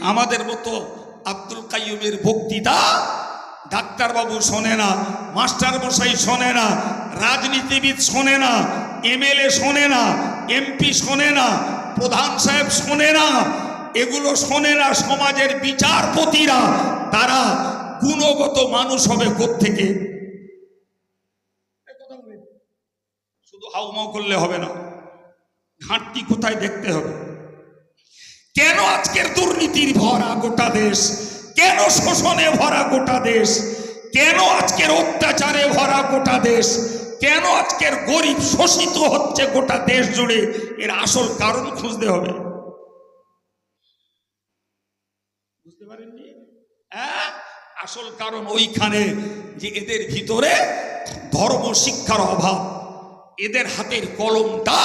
আমাদের মতো আব্দুল কাইয়ুমের বক্তৃতা ডাক্তারবাবু শোনে না, মাস্টার মশাই শোনে না, রাজনীতিবিদ শোনে না, এমএলএ শোনে না, এমপি শোনে না, প্রধান সাহেব শোনে না, এগুলো শোনে না সমাজের বিচারপতিরা। তারা গুণগত মানুষ হবে কোত্থেকে? শুধু হাউমাউ করলে হবে না, ঘাটতি কোথায় দেখতে হবে। কেন আজকের দুর্নীতির ভরা গোটা দেশ? কেন শোষণে ভরা গোটা দেশ? কেন আজকের অত্যাচারে ভরা গোটা দেশ? কেন আজকের গরিব শোষিত হচ্ছে গোটা দেশ জুড়ে? এর আসল কারণ খুঁজতে হবে। বুঝতে পারেননি? হ্যাঁ, আসল কারণ ওইখানে যে এদের ভিতরে ধর্ম শিক্ষার অভাব। এদের হাতের কলমটা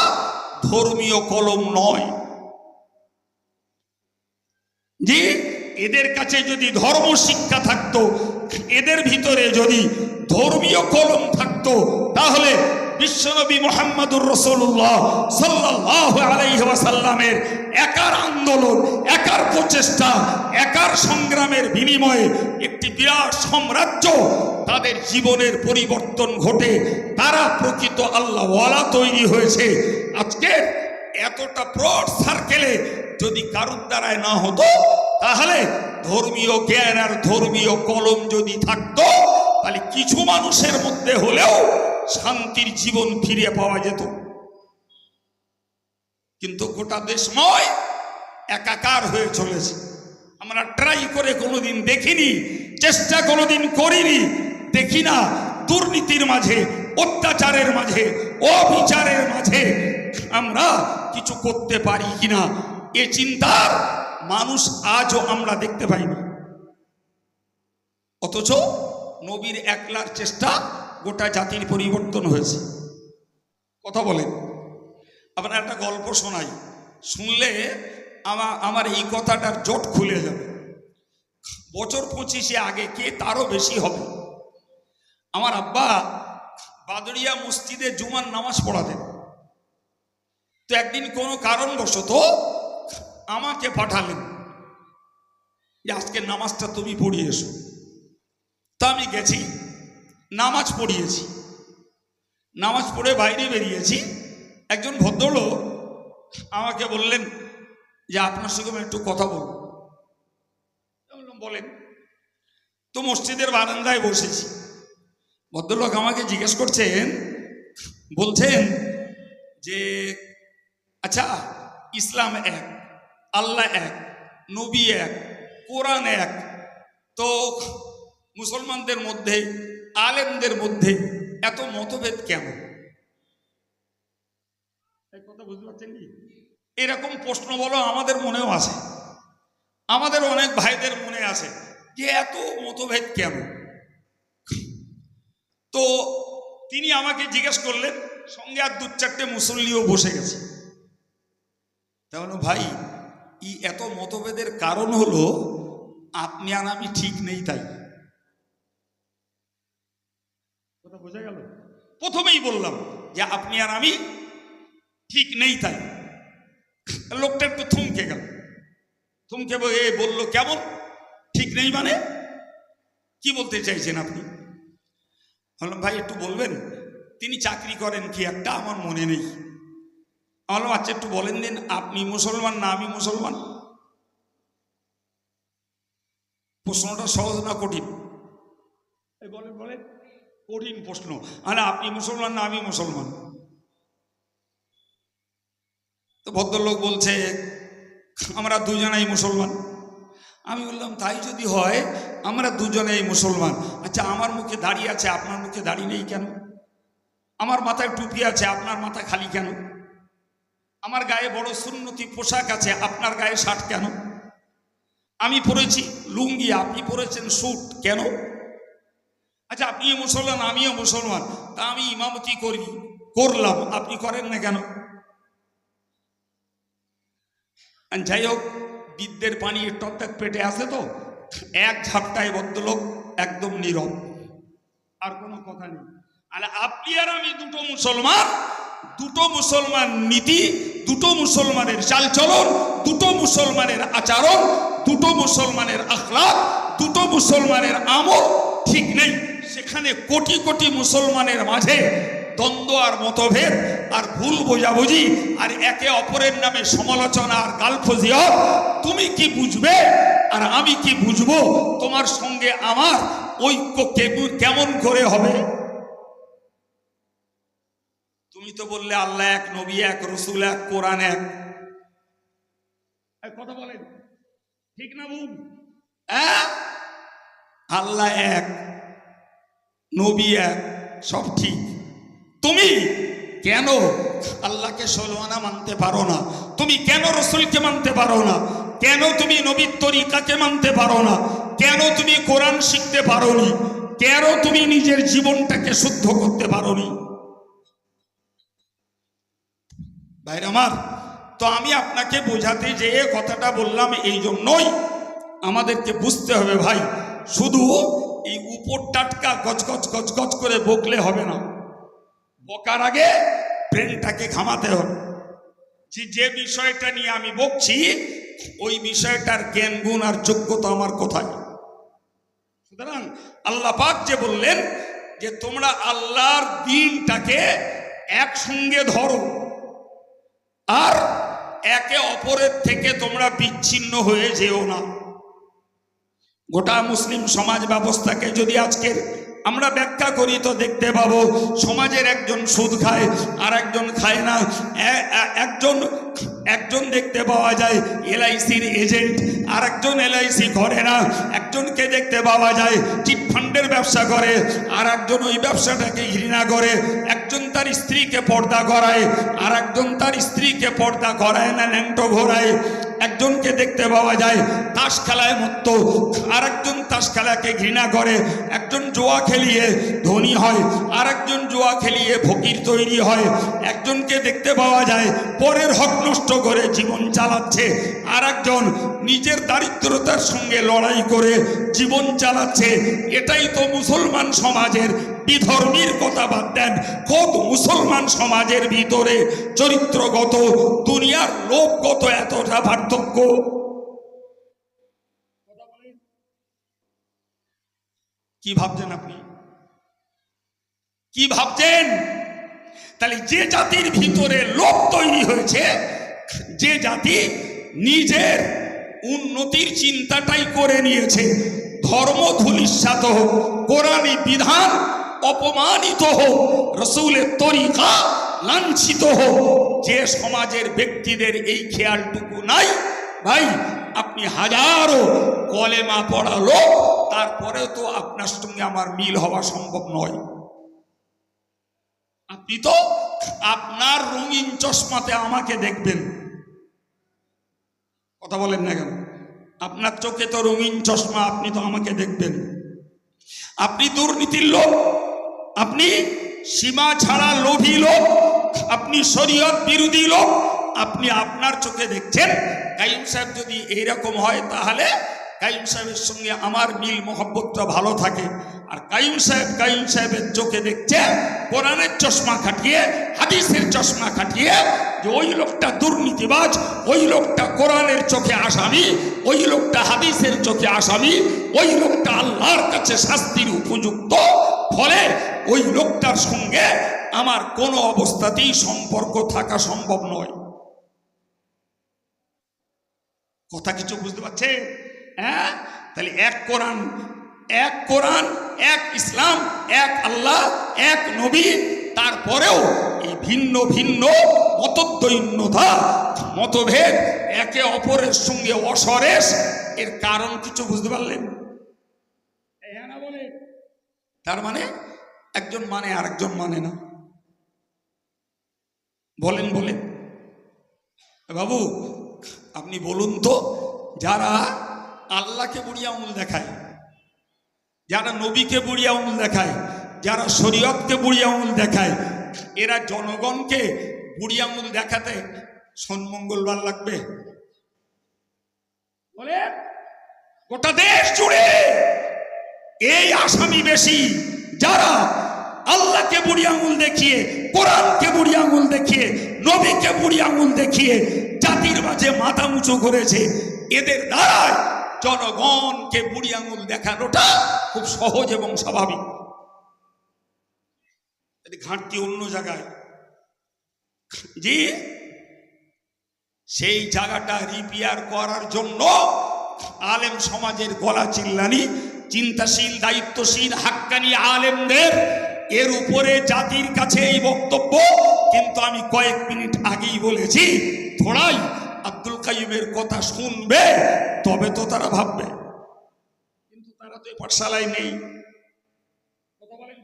ধর্মীয় কলম নয়। যে এদের কাছে যদি ধর্ম শিক্ষা থাকতো, এদের ভিতরে যদি ধর্মীয় কলম থাকতো, তাহলে বিশ্বনবী মুহাম্মদুর রাসূলুল্লাহ সাল্লাল্লাহু আলাইহি ওয়াসাল্লামের একার আন্দোলন, একার প্রচেষ্টা, একার সংগ্রামের বিনিময়ে একটি বিরাট সাম্রাজ্য, তাদের জীবনের পরিবর্তন ঘটে, তারা প্রকৃত আল্লাহওয়ালা তৈরি হয়েছে। আজকে এতটা ব্রড সার্কেলে যদি কারুর দ্বারায় না হতো, তাহলে ধর্মীয় জ্ঞান আর ধর্মীয় কলম যদি থাকতো, তাহলে কিছু মানুষের মধ্যে হলেও শান্তির জীবন ফিরে পাওয়া যেত। কিন্তু গোটা দেশময় একাকার হয়ে চলেছে। আমরা ট্রাই করে কোনোদিন দেখিনি, চেষ্টা কোনোদিন করিনি, দেখি না দুর্নীতির মাঝে, অত্যাচারের মাঝে, অবিচারের মাঝে আমরা কিছু করতে পারি কিনা, এ চিন্তার মানুষ আজও আমরা দেখতে পাইনি। অথচ নবীর একলার চেষ্টা গোটা জাতির পরিবর্তন হয়েছে। কথা বলেন। আপনার একটা গল্প শোনাই, শুনলে আমার এই কথাটার জট খুলে যাবে। বছর 25 আগে, কে তারও বেশি হবে, আমার আব্বা বাদরিয়া মসজিদে জুমার নামাজ পড়াতেন। তো একদিন কোনো কারণবশত আমাকে পাঠালেন যে আজকের নামাজটা তুমি পড়িয়ে এসো। তা আমি গেছি, নামাজ পড়িয়েছি। নামাজ পড়ে বাইরে বেরিয়েছি, একজন ভদ্রলোক আমাকে বললেন যে আপনার সঙ্গে আমি একটু কথা বলবো। বললাম বলেন। তো মসজিদের বারান্দায় বসেছি, ভদ্রলোক আমাকে জিজ্ঞেস করছেন, বলছেন যে আচ্ছা, ইসলাম এক, আল্লাহ এক, নবী এক, কোরআন এক, তো মুসলমানদের মধ্যে, আলেমদের মধ্যে এত মতভেদ কেন? কথা বুঝতে পারছেন কি? এরকম প্রশ্ন বলো আমাদের মনেও আছে, আমাদের অনেক ভাইদের মনে আছে যে এত মতভেদ কেন। তো তিনি আমাকে জিজ্ঞেস করলেন, সঙ্গে আর 2-4টে মুসল্লিও বসে গেছে। তাহলে ভাই, এই এত মতভেদের কারণ হলো আপনি আর আমি ঠিক নেই, তাই। কথা বোঝা গেল? প্রথমেই বললাম যে আপনি আর আমি ঠিক নেই, তাই। লোকটা একটু থমকে গেল, থমকে বলল কেমন ঠিক নেই মানে? কি বলতে চাইছেন আপনি? বললাম ভাই একটু বলবেন। তিনি চাকরি করেন কি একটা, আমার মনে নেই। বললাম আচ্ছা একটু বলেন দিন, আপনি মুসলমান না আমি মুসলমান? প্রশ্নটা সহজ না কঠিন? বলেন বলেন। কঠিন প্রশ্ন। আরে আপনি মুসলমান না আমি মুসলমান? তো ভদ্রলোক বলছে আমরা দুজনেই মুসলমান। আমি বললাম তাই যদি হয় আমরা দুজনেই মুসলমান। আচ্ছা, আমার মুখে দাড়ি আছে, আপনার মুখে দাড়ি নেই কেন? আমার মাথায় টুপি আছে, আপনার মাথা খালি কেন? আমার গায়ে বড় সুন্নতি পোশাক আছে, আপনার গায়ে শার্ট কেন? আমি পরেছি লুঙ্গি, আপনি পরেছেন স্যুট, কেন? আচ্ছা, আপনিও মুসলমান আমিও মুসলমান, তা আমি ইমামতি করলাম, আপনি করেন না কেন? যাই হোক, বিদ্যের পানি টকটক পেটে আসে, তো এক ঝাপটায় ভদ্রলোক একদম নীরব, আর কোনো কথা নেই। আর আপনি আর আমি দুটো মুসলমান, দুটো মুসলমান নীতি, দুটো মুসলমানের চালচলন, দুটো মুসলমানের আচরণ, দুটো মুসলমানের আখলাক, দুটো মুসলমানের আমল ঠিক নেই, সেখানে কোটি কোটি মুসলমানের মাঝে দ্বন্দ্ব আর মতভেদ আর ভুল বোঝাবুঝি আর একে অপরের নামে সমালোচনা আর গালফজিয়ত, তুমি কি বুঝবে আর আমি কি বুঝবো? তোমার সঙ্গে আমার ঐক্য কেমন করে হবে? তুমি তো বললে আল্লাহ এক, নবী এক, রসুল এক, কোরআন এক। কথা বলেন ঠিক না বুঝ? আল্লাহ এক, নবী এক, সব ঠিক। তুমি কেন আল্লাহকে 16 আনা মানতে পারো না? তুমি কেন রসুলকে মানতে পারো না? কেন তুমি নবীর তরিকাকে মানতে পারো না? কেন তুমি কোরআন শিখতে পারোনি? কেন তুমি নিজের জীবনটাকে শুদ্ধ করতে পারোনি? ভাইরা আমার, তো আমি আপনাকে বোঝাতে যে কথাটা বললাম এই জন্যই আমাদেরকে বুঝতে হবে ভাই, শুধু এই উপর টাটকা গজগজ গজগজ করে বকলে হবে না, বকার আগে ব্রেনটাকে ঘামাতে হবে যে বিষয়টা নিয়ে আমি বকছি ওই বিষয়টার জ্ঞান গুণ আর যোগ্যতা আমার কোথায়। সুতরাং আল্লাহ পাক যে বললেন যে তোমরা আল্লাহর দ্বীনটাকে একসঙ্গে ধরো আর একে অপরের থেকে তোমরা বিচ্ছিন্ন হয়ে যেও না। গোটা মুসলিম সমাজ ব্যবস্থাকে যদি আজকের আমরা ব্যাখ্যা করি তো দেখতে পাবো সমাজের একজন সুদ খায় আর একজন খায় না, একজন দেখতে পাওয়া যায় এলআইসির এজেন্ট আর একজন এলআইসি করে না, একজনকে দেখতে পাওয়া যায় চিট ফান্ডের ব্যবসা করে আর একজন ওই ব্যবসাটাকে ঘৃণা করে, একজন তার স্ত্রীকে পর্দা করায় আর একজন তার স্ত্রীকে পর্দা করায় না, ল্যাংটো ঘোরায়, একজনকে দেখতে পাওয়া যায় তাস খেলায় মত্ত আর একজন তাস খেলাকে ঘৃণা করে, একজন জুয়া খেলিয়ে ধনী হয় আর একজন জুয়া খেলিয়ে ফকির তৈরি হয়, একজনকে দেখতে পাওয়া যায় পরের হক নষ্ট করে জীবন চালাচ্ছে আর একজন নিজের দারিদ্রতার সঙ্গে লড়াই করে জীবন চালাচ্ছে। এটাই তো মুসলমান সমাজের বিধর্মীর কথা বাদ দেন, কত মুসলমান সমাজের ভিতরে চরিত্রগত দুনিয়ার লোকগত এতটা পার্থক্য। কি ভাবছেন আপনি? কি ভাবছেন? তাহলে যে জাতির ভিতরে লোক তৈরি হয়েছে, যে জাতি নিজের উন্নতির চিন্তাটাই করে নিয়েছে, ধর্ম ধূলিসাৎ হোক, কোরআনী বিধান অপমানিত হোক, রসুলের তরিকা লাঞ্ছিত হোক, যে সমাজের ব্যক্তিদের এই খেয়ালটুকু নাই, ভাই আপনি হাজারো কলেমা পড়া লোক, তারপরেও তো আপনার সঙ্গে আমার মিল হওয়া সম্ভব নয়। আপনি তো আপনার রঙিন চশমাতে আমাকে দেখবেন, কথা বলেন না কেন? আপনার চোখে তো রঙিন চশমা, আপনি তো আমাকে দেখবেন। আপনি দুর্নীতির লোক, আপনি সীমা ছাড়া লোভী লোক, আপনি শরীয়ত বিরোধী লোক, আপনি আপনার চোখে দেখছেন। কাইয়ুম সাহেব যদি এইরকম হয় তাহলে কাইয়ুম সাহেবের সঙ্গে আমার মিল মহব্বতটা ভালো থাকে। আর কাইয়ুম সাহেবের চোখে দেখছে কোরআনের চশমা খাটিয়ে, হাদিসের চশমা খাটিয়ে, যে ওই লোকটা দুর্নীতিবাজ, ওই লোকটা কোরআনের চোখে আসামি, ওই লোকটা হাদিসের চোখে আসামি, ওই লোকটা আল্লাহর কাছে শাস্তির উপযুক্ত, ফলে ওই লোকটার সঙ্গে আমার কোনো অবস্থাতেই সম্পর্ক থাকা সম্ভব নয়। কথা কিছু বুঝতে পারছে? হ্যাঁ, তাহলে এক কোরআন, এক ইসলাম, এক আল্লাহ, এক নবী, তারপরেও এই ভিন্ন ভিন্ন মতদ্বৈন্যতা, মতভেদ, একে অপরের সঙ্গে অসরেস, এর কারণ কিছু বুঝতে পারলেন? তার মানে একজন মানে আরেকজন মানে না। বলেন বাবু, আপনি বলুন তো, যারা আল্লাহকে বুড়ি আঙুল দেখায়, যারা নবীকে বুড়ি আঙুল দেখায়, যারা শরীয়তকে বুড়ি আঙুল দেখায়, এরা জনগণকে বুড়ি আঙুল দেখাতে সন্মঙ্গলবার লাগবে? বলে গোটা দেশ জুড়ে এই আসামি বেশি, যারা আল্লাহকে বুড়ি আঙুল দেখিয়ে, কোরআনকে বুড়ি আঙুল দেখিয়ে, নবীকে বুড়ি আঙুল দেখিয়ে জাতির মাঝে মাথা উঁচু করেছে। এদের দ্বারায় জনগণকে বুড়ি আঙুল দেখানোটা খুব সহজ এবং স্বাভাবিক। ঘাটতি অন্য জায়গায়, জি সেই জায়গাটা রিপেয়ার করার জন্য আলেম সমাজের গলা চিল্লানি, চিন্তাশীল দায়িত্বশীল হাক্কানি আলেমদের এর উপরে জাতির কাছে এই বক্তব্য। কিন্তু আমি কয়েক মিনিট আগেই বলেছি, থোড়াই আব্দুল কাইয়ুমের কথা শুনবে তবে তো তারা ভাববে, কিন্তু তারা তো এই পাঠশালায় নেই। কথা বলেন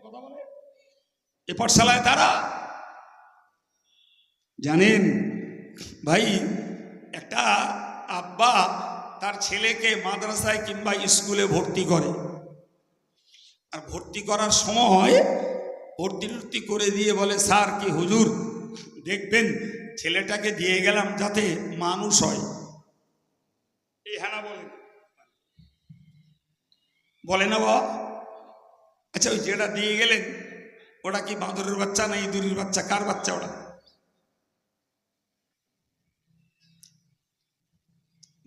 এই পাঠশালায় তারা জানেন ভাই, একটা আব্বা তার ছেলেকে মাদ্রাসায় কিংবা স্কুলে ভর্তি করে, আর ভর্তি করার সময় ভর্তি করে দিয়ে বলে, স্যার কি হুজুর দেখবেন ছেলেটাকে দিয়ে গেলাম যাতে মানুষ হয়। এই হ্যাঁ না বলে না বাবা? আচ্ছা ওই যেটা দিয়ে গেলেন ওটা কি বাঁদরের বাচ্চা না ইঁদুরের বাচ্চা? কার বাচ্চা ওটা?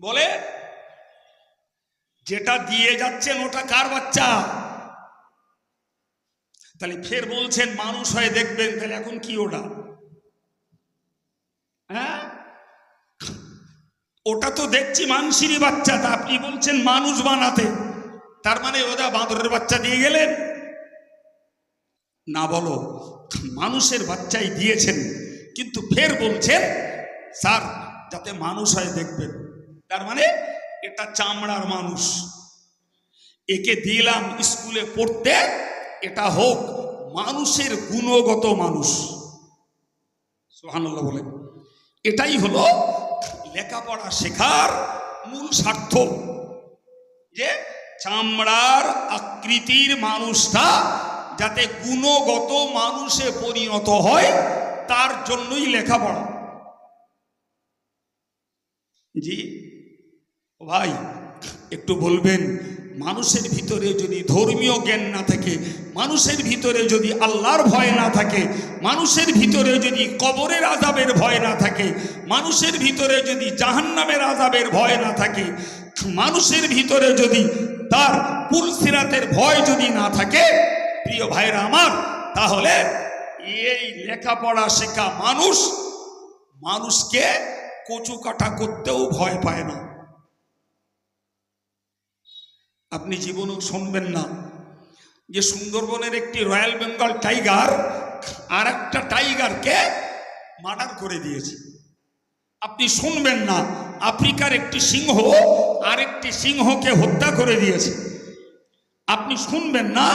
বলে যেটা দিয়ে যাচ্ছেন ওটা কার বাচ্চা? তাহলে ফের বলছেন মানুষ হয়ে দেখবেন, তাহলে এখন কি ওটা? হ্যাঁ, ওটা তো দেখছি মানুষেরই বাচ্চা, তা আপনি বলছেন মানুষ বানাতে, তার মানে ওটা বাঁদরের বাচ্চা দিয়ে গেলেন না? বলো মানুষের বাচ্চাই দিয়েছেন, কিন্তু ফের বলছেন স্যার যাতে মানুষ হয় দেখবেন, তার মানে এটা চামড়ার মানুষ, একে দিলাম স্কুলে পড়তে, এটা হোক মানুষের গুণগত মানুষ। সুবহানাল্লাহ বলেন। এটাই হলো লেখাপড়া শেখার মূল স্বার্থ, যে চামড়ার আকৃতির মানুষটা যাতে গুণগত মানুষে পরিণত হয়, তার জন্যই লেখাপড়া। জি ভাই একটু বলবেন, মানুষের ভিতরে যদি ধর্মীয় জ্ঞান না থাকে, মানুষের ভিতরে যদি আল্লাহর ভয় না থাকে, মানুষের ভিতরে যদি কবরের আযাবের ভয় না থাকে, মানুষের ভিতরে যদি জাহান্নামের আযাবের ভয় না থাকে, মানুষের ভিতরে যদি তার পুলসিরাতের ভয় যদি না থাকে, প্রিয় ভাইরা আমার, তাহলে এই লেখাপড়া শেখা মানুষকে কচু কাটা করতেও ভয় পায় না। আপনি জীবনেও শুনবেন না যে সুন্দরবনের একটি রয়্যাল বেঙ্গল টাইগার আর একটা টাইগারকে মার্ডার করে দিয়েছে। আপনি শুনবেন না আফ্রিকার একটি সিংহ আরেকটি সিংহকে হত্যা করে দিয়েছে। আপনি শুনবেন না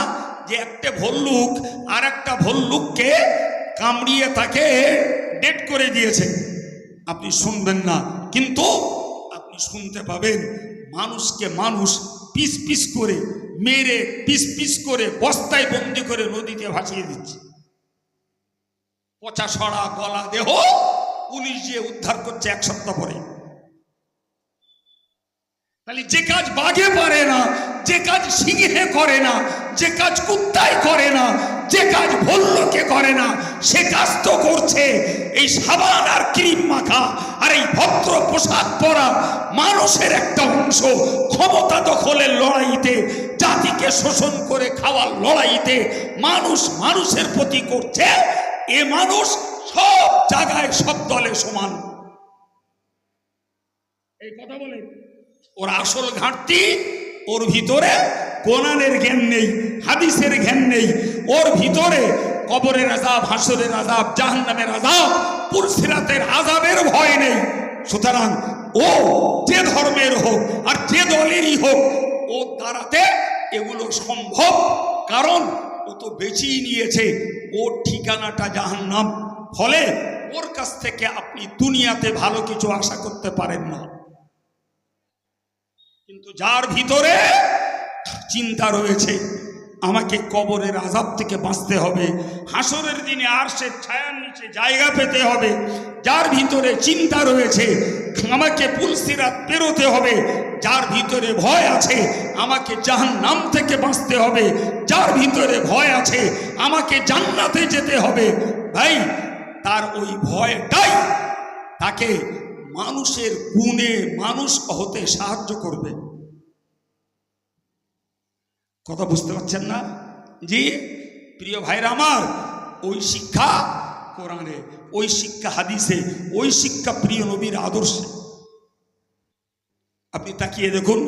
যে একটা ভল্লুক আর একটা ভল্লুককে কামড়িয়ে তাকে ডেড করে দিয়েছে। আপনি শুনবেন না, কিন্তু আপনি শুনতে পাবেন মানুষকে মানুষ পিস পিস করে মেরে, পিস পিস করে বস্তায় বন্দি করে নদীতে ভাসিয়ে দিচ্ছে। পচা সরা গলা দেহ পুলিশ যে উদ্ধার করছে 1 সপ্তাহ পরে। তাহলে যে কাজ বাঘে পারে না, যে কাজ সিংহে করে না, যে কাজ কুত্তায় করে না, যে কাজ ভল্লুকে করে না, সে কাজ তো করছে এই সাবান আর ক্রিম মাখা আর এই ভদ্র পোশাক পরা মানুষের একটা অংশ ক্ষমতা দখলের লড়াইতে, জাতিকে শোষণ করে খাওয়ার লড়াইতে মানুষ মানুষের প্রতি করছে। এ মানুষ সব জায়গায় সব দলে সমান। এই কথা বলে ওর আসল ঘাটতি, ওর ভিতরে কোরআনের জ্ঞান নেই, হাদিসের জ্ঞান নেই, ওর ভিতরে কবরের আযাব, হাসরের আযাব, জাহান্নামের আযাব, পুলসিরাতের আযাবের ভয় নেই। সুতরাং ও যে ধর্মের হোক আর যে দলেরই হোক, ও দ্বারাতে এগুলো সম্ভব, কারণ ও তো বেঁচেই নিয়েছে, ওর ঠিকানাটা জাহান্নাম। ফলে ওর কাছ থেকে আপনি দুনিয়াতে ভালো কিছু আশা করতে পারেন না। কিন্তু যার ভিতরে চিন্তা রয়েছে আমাকে কবরের আযাব থেকে বাঁচতে হবে, হাসরের দিনে আরশের ছায়ার নিচে জায়গা পেতে হবে, যার ভিতরে চিন্তা রয়েছে আমাকে পুলসিরাত পেরোতে হবে, যার ভিতরে ভয় আছে আমাকে জাহান্নাম থেকে বাঁচতে হবে, যার ভিতরে ভয় আছে আমাকে জান্নাতে যেতে হবে, ভাই তার ওই ভয়টাই তাকে মানুষের গুণে মানুষ হতে সাহায্য করবে। কথা বুঝতে পারছেন না? জি প্রিয় ভাইরা আমার, ওই শিক্ষা কোরআনে, ওই শিক্ষা হাদিসে, ওই শিক্ষা প্রিয় নবীর আদর্শে। আপনি তাকিয়ে দেখুন,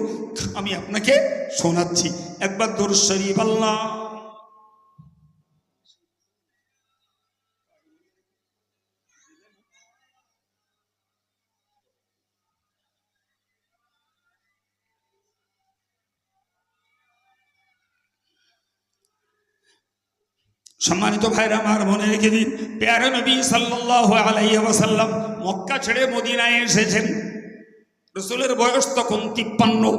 আমি আপনাকে শোনাচ্ছি একবার দরুদ শরীফ। আল্লাহ সম্মানিত ভাইরা আমার, মনে রেখে দিন, প্যারা নবী সাল্লাল্লাহু আলাইহি ওয়াসাল্লাম মক্কা ছেড়ে মদিনায় এসেছেন। রসুলের বয়স তখন 53,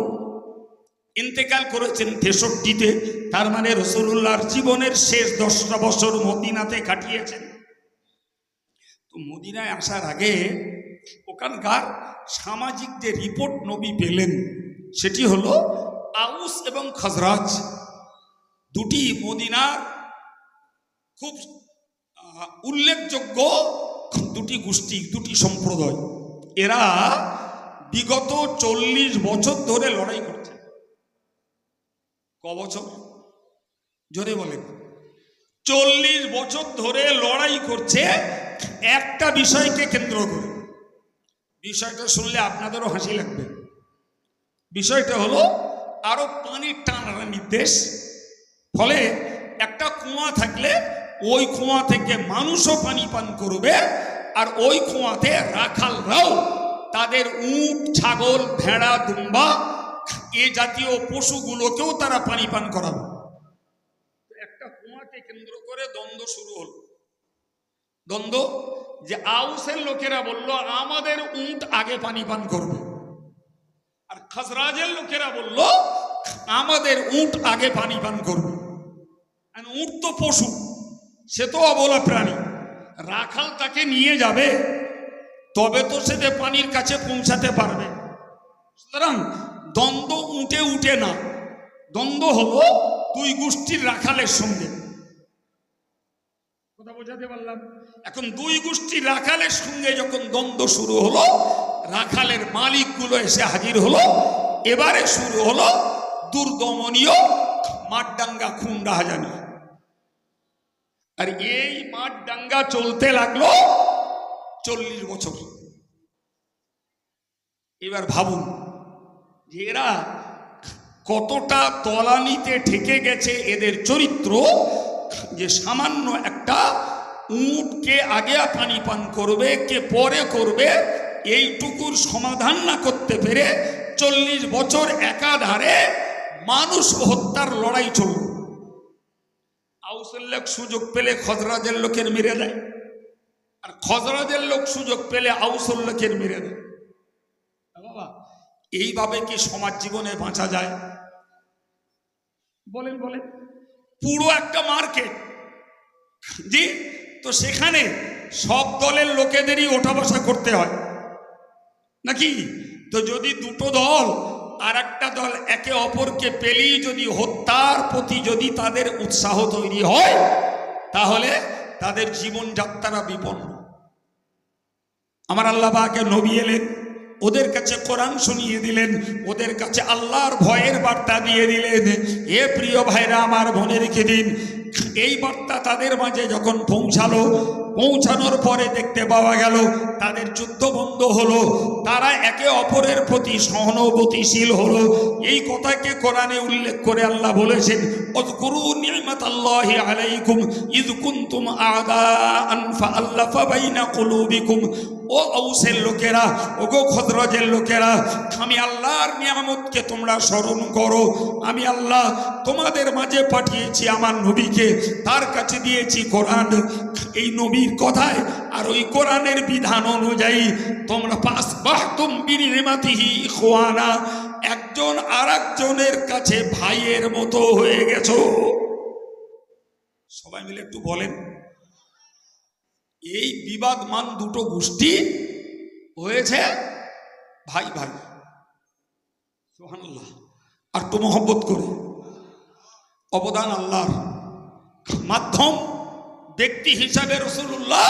ইন্তেকাল করেছেন 63-তে। তার মানে রসুলুল্লাহর জীবনের শেষ 10টা বছর মদিনাতে কাটিয়েছেন। তো মদিনায় আসার আগে ওখানকার সামাজিক যে রিপোর্ট নবী পেলেন, সেটি হলো আউস এবং খাজরাজ দুটি মদিনার খুব উল্লেখযোগ্য দুটি গোষ্ঠী, দুটি সম্প্রদায়। এরা বিগত 40 বছর ধরে লড়াই করছে। ক বছর? জোরে বলেন। 40 বছর ধরে লড়াই করছে একটা বিষয়কে কেন্দ্র করে। বিষয়টা শুনলে আপনাদেরও হাসি লাগবে। বিষয়টা হলো আরো পানির টানাটানির দেশ। ফলে একটা কুয়া থাকলে ওই কুয়া থেকে মানুষও পানি পান করবে, আর ওই কুয়াতে রাখালরাও তাদের উট, ছাগল, ভেড়া, দুম্বা এ জাতীয় পশুগুলোকেও তারা পানি পান করাবে। একটা কুয়াকে কেন্দ্র করে দ্বন্দ্ব শুরু হল। দ্বন্দ্ব যে আউসের লোকেরা বলল আমাদের উট আগে পানি পান করবে, আর খাজরাজের লোকেরা বলল আমাদের উট আগে পানি পান করবে। উট তো পশু, সে তো অবলা প্রাণী, রাখাল তাকে নিয়ে যাবে তবে তো সে পানির কাছে পৌঁছাতে পারবে। সুতরাং দ্বন্দ্ব উঠে উঠে না, দ্বন্দ্ব হলো দুই গোষ্ঠীর রাখালের সঙ্গে। কথা বোঝাতে পারলাম? এখন দুই গোষ্ঠীর রাখালের সঙ্গে যখন দ্বন্দ্ব শুরু হলো, রাখালের মালিকগুলো এসে হাজির হলো। এবারে শুরু হলো দুর্দমনীয় মাঠডাঙ্গা খুন রাহাজানি। আর এই মাঠডাঙ্গা চলতে লাগলো 40 বছর। এবার ভাবুন যে এরা কতটা তলানিতে ঠেকে গেছে এদের চরিত্র, যে সামান্য একটা উটকে আগে পানি পান করবে, কে পরে করবে, এইটুকুর সমাধান না করতে পেরে 40 বছর একাধারে মানুষ হত্যার লড়াই চলল। আউসের লোক সুযোগ পেলে খজরাজের লোকের মেরে দেয়, আর খজরাজের লোক সুযোগ পেলে আউসের লোকের মেরে দেয়। বাবা, এইভাবে কি সমাজ জীবনে বাঁচা যায়? বলেন বলেন। পুরো একটা মার্কেট, জি, তো সেখানে সব দলের লোকেদেরই ওঠা বসা করতে হয় নাকি? তো যদি দুটো দল আর একটা দল একে অপরকে পেলেই যদি হত্যার প্রতি যদি তাদের উৎসাহ তৈরি হয়, তাহলে তাদের জীবনযাত্রা বিপন্ন। আমার আল্লাহ পাকের নবী এলেন, ওদের কাছে কোরআন শুনিয়ে দিলেন, ওদের কাছে আল্লাহর ভয়ের বার্তা দিয়ে দিলেন। এ প্রিয় ভাইরা আমার, মনে রেখে দিন, এই বার্তা তাদের মাঝে যখন পৌঁছালো, পৌঁছানোর পরে দেখতে পাওয়া গেল তাদের যুদ্ধ বন্ধ হলো, তারা একে অপরের প্রতি সহানুভূতিশীল হলো। এই কথাকে কোরআনে উল্লেখ করে আল্লাহ বলেছেন, উযকুরু নি'মাতাল্লাহি আলাইকুম ইয কুনতুম আ'দাআন ফাআল্লাফা বাইনা কুলুবিকুম। ও আউসের লোকেরা, ওগো খজরাজের লোকেরা, আমি আল্লাহর নিয়ামতকে তোমরা স্মরণ করো। আমি আল্লাহ তোমাদের মাঝে পাঠিয়েছি আমার নবীকে, তার কাছে দিয়েছি কোরআন। এই নবীর কথায় আর ওই কোরআনের বিধান অনুযায়ী তোমরা ফাসবাহতুম বিনিমাতিহি ইখওয়ানা, একজন আরেকজনের কাছে ভাইয়ের মতো হয়ে গেছো। সবাই মিলে একটু বলেন। এই বিবাদমান দুটো গোষ্ঠী হয়েছে ভাই ভাই। সুবহানাল্লাহ। আর তো মহব্বত করে অবদান আল্লাহর। মাধ্যম ব্যক্তি হিসাবে রাসূলুল্লাহ,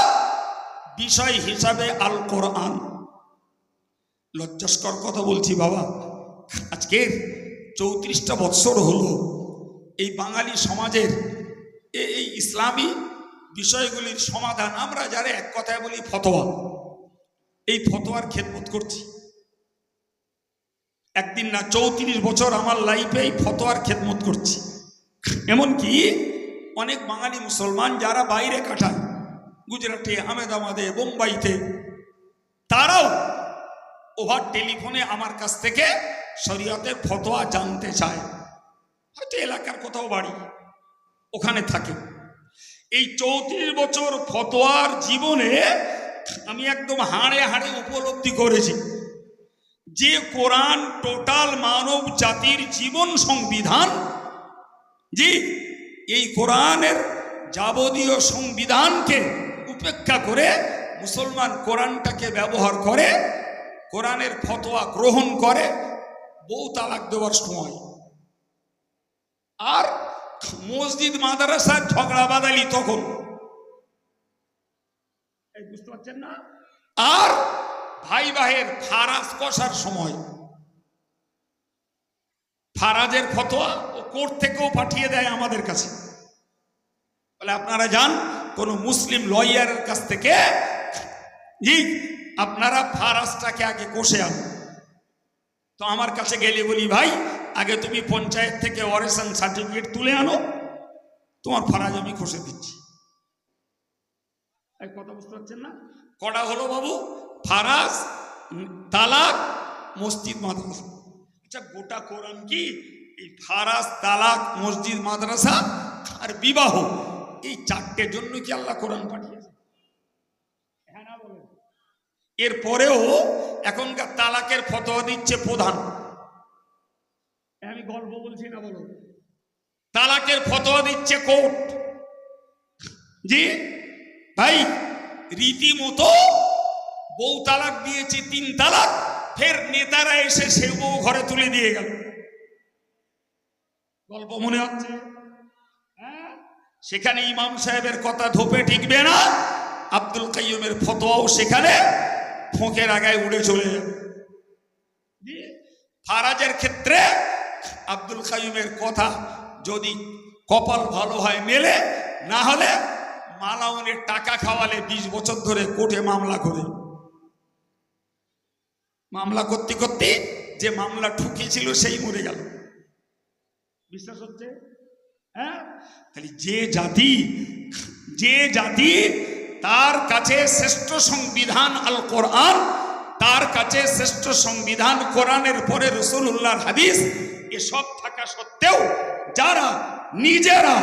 বিষয় হিসাবে আল কোরআন। লজ্জাস্কর কথা বলছি বাবা, আজকে 34টা বৎসর হলো এই বাঙালি সমাজের এই ইসলামী বিষয়গুলির সমাধান আমরা যারা এক কথায় বলি ফতোয়া, এই ফতোয়ার খেদমত করছি। একদিন না 34 বছর আমার লাইফে এই ফতোয়ার খেদমত করছি। এমনকি অনেক বাঙালি মুসলমান যারা বাইরে কাটায়, গুজরাটে, আহমেদাবাদে, বোম্বাইতে, তারাও ওভার টেলিফোনে আমার কাছ থেকে শরীয়তের ফতোয়া জানতে চায়। হয়তো এলাকার কোথাও বাড়ি, ওখানে থাকে। এই 34 বছর ফতোয়ার জীবনে আমি একদম হাড়ে হাড়ে উপলব্ধি করেছি যে কোরআন টোটাল মানব জাতির জীবন সংবিধান। জি, এই কোরআনের যাবতীয় সংবিধানকে উপেক্ষা করে মুসলমান কোরআনটাকে ব্যবহার করে, কোরআনের ফতোয়া গ্রহণ করে বউ তালাক দেওয়ার সময়। আর মসজিদ মাদ্রাসার ঝগড়া বাদালি তখন, বুঝতে পারছেন না? আর ভাই ভাইয়ের ফারাজ কষার সময়, ফারাজের ফতোয়া ও কোর্ট থেকেও পাঠিয়ে দেয় আমাদের কাছে, বলে আপনারা যান কোন মুসলিম লয়ারের কাছ থেকে, জি আপনারা ফারাজটাকে আগে কষে আনো। তো আমার কাছে গেলে বলি ভাই আগে তুমি পঞ্চায়েত থেকে অরেশন সার্টিফিকেট তুলে আনো, তোমার ফারাজ আমি কষে দিচ্ছি। এক কথা বুঝতে পারছেন না? কটা হলো বাবু? ফারাজ, তালাক, মসজিদ মাদ্রাসা। আচ্ছা গোটা কোরআন কি এই ফারাজ, তালাক, মসজিদ মাদ্রাসা আর বিবাহ, এই চারটের জন্য কি আল্লাহ কোরআন পাঠিয়েছে? হ্যাঁ না বলেন? এরপরেও এখনকার তালাকের ফতোয়া দিচ্ছে প্রধান। আমি গল্প বলছি না, বলো। তালাকের ফতোয়া দিচ্ছে কোর্ট। জি ভাই, রীতিমতো বউ তালাক দিয়েছে 3 তালাক, ফের নেতারা এসে সে বউ ঘরে তুলে দিয়ে গেল। গল্প মনে হচ্ছে? হ্যাঁ, সেখানে ইমাম সাহেবের কথা ধোপে ঠিকবে না, আব্দুল কাইয়ুমের ফতোয়াও সেখানে ফোঁকের আগায় উড়ে চলে যাবে। ফারাজের ক্ষেত্রে আব্দুল কাইয়ুমের কথা যদি কপাল ভালো হয় মেলে, না হলে মালাউনের টাকা খাওয়ালে 20 বছর ধরে কোর্টে মামলা করে, মামলা করতে করতে যে মামলা ঠুকেছিল সেই মরে গেল। বিশ্বাস হচ্ছে? হ্যাঁ, তাহলে যে জাতি তার কাছে শ্রেষ্ঠ সংবিধান আল কোরআন, তার কাছে শ্রেষ্ঠ সংবিধান কোরআনের পরে রাসূলুল্লাহর হাদিস, এসব থাকা সত্ত্বেও যারা নিজেরা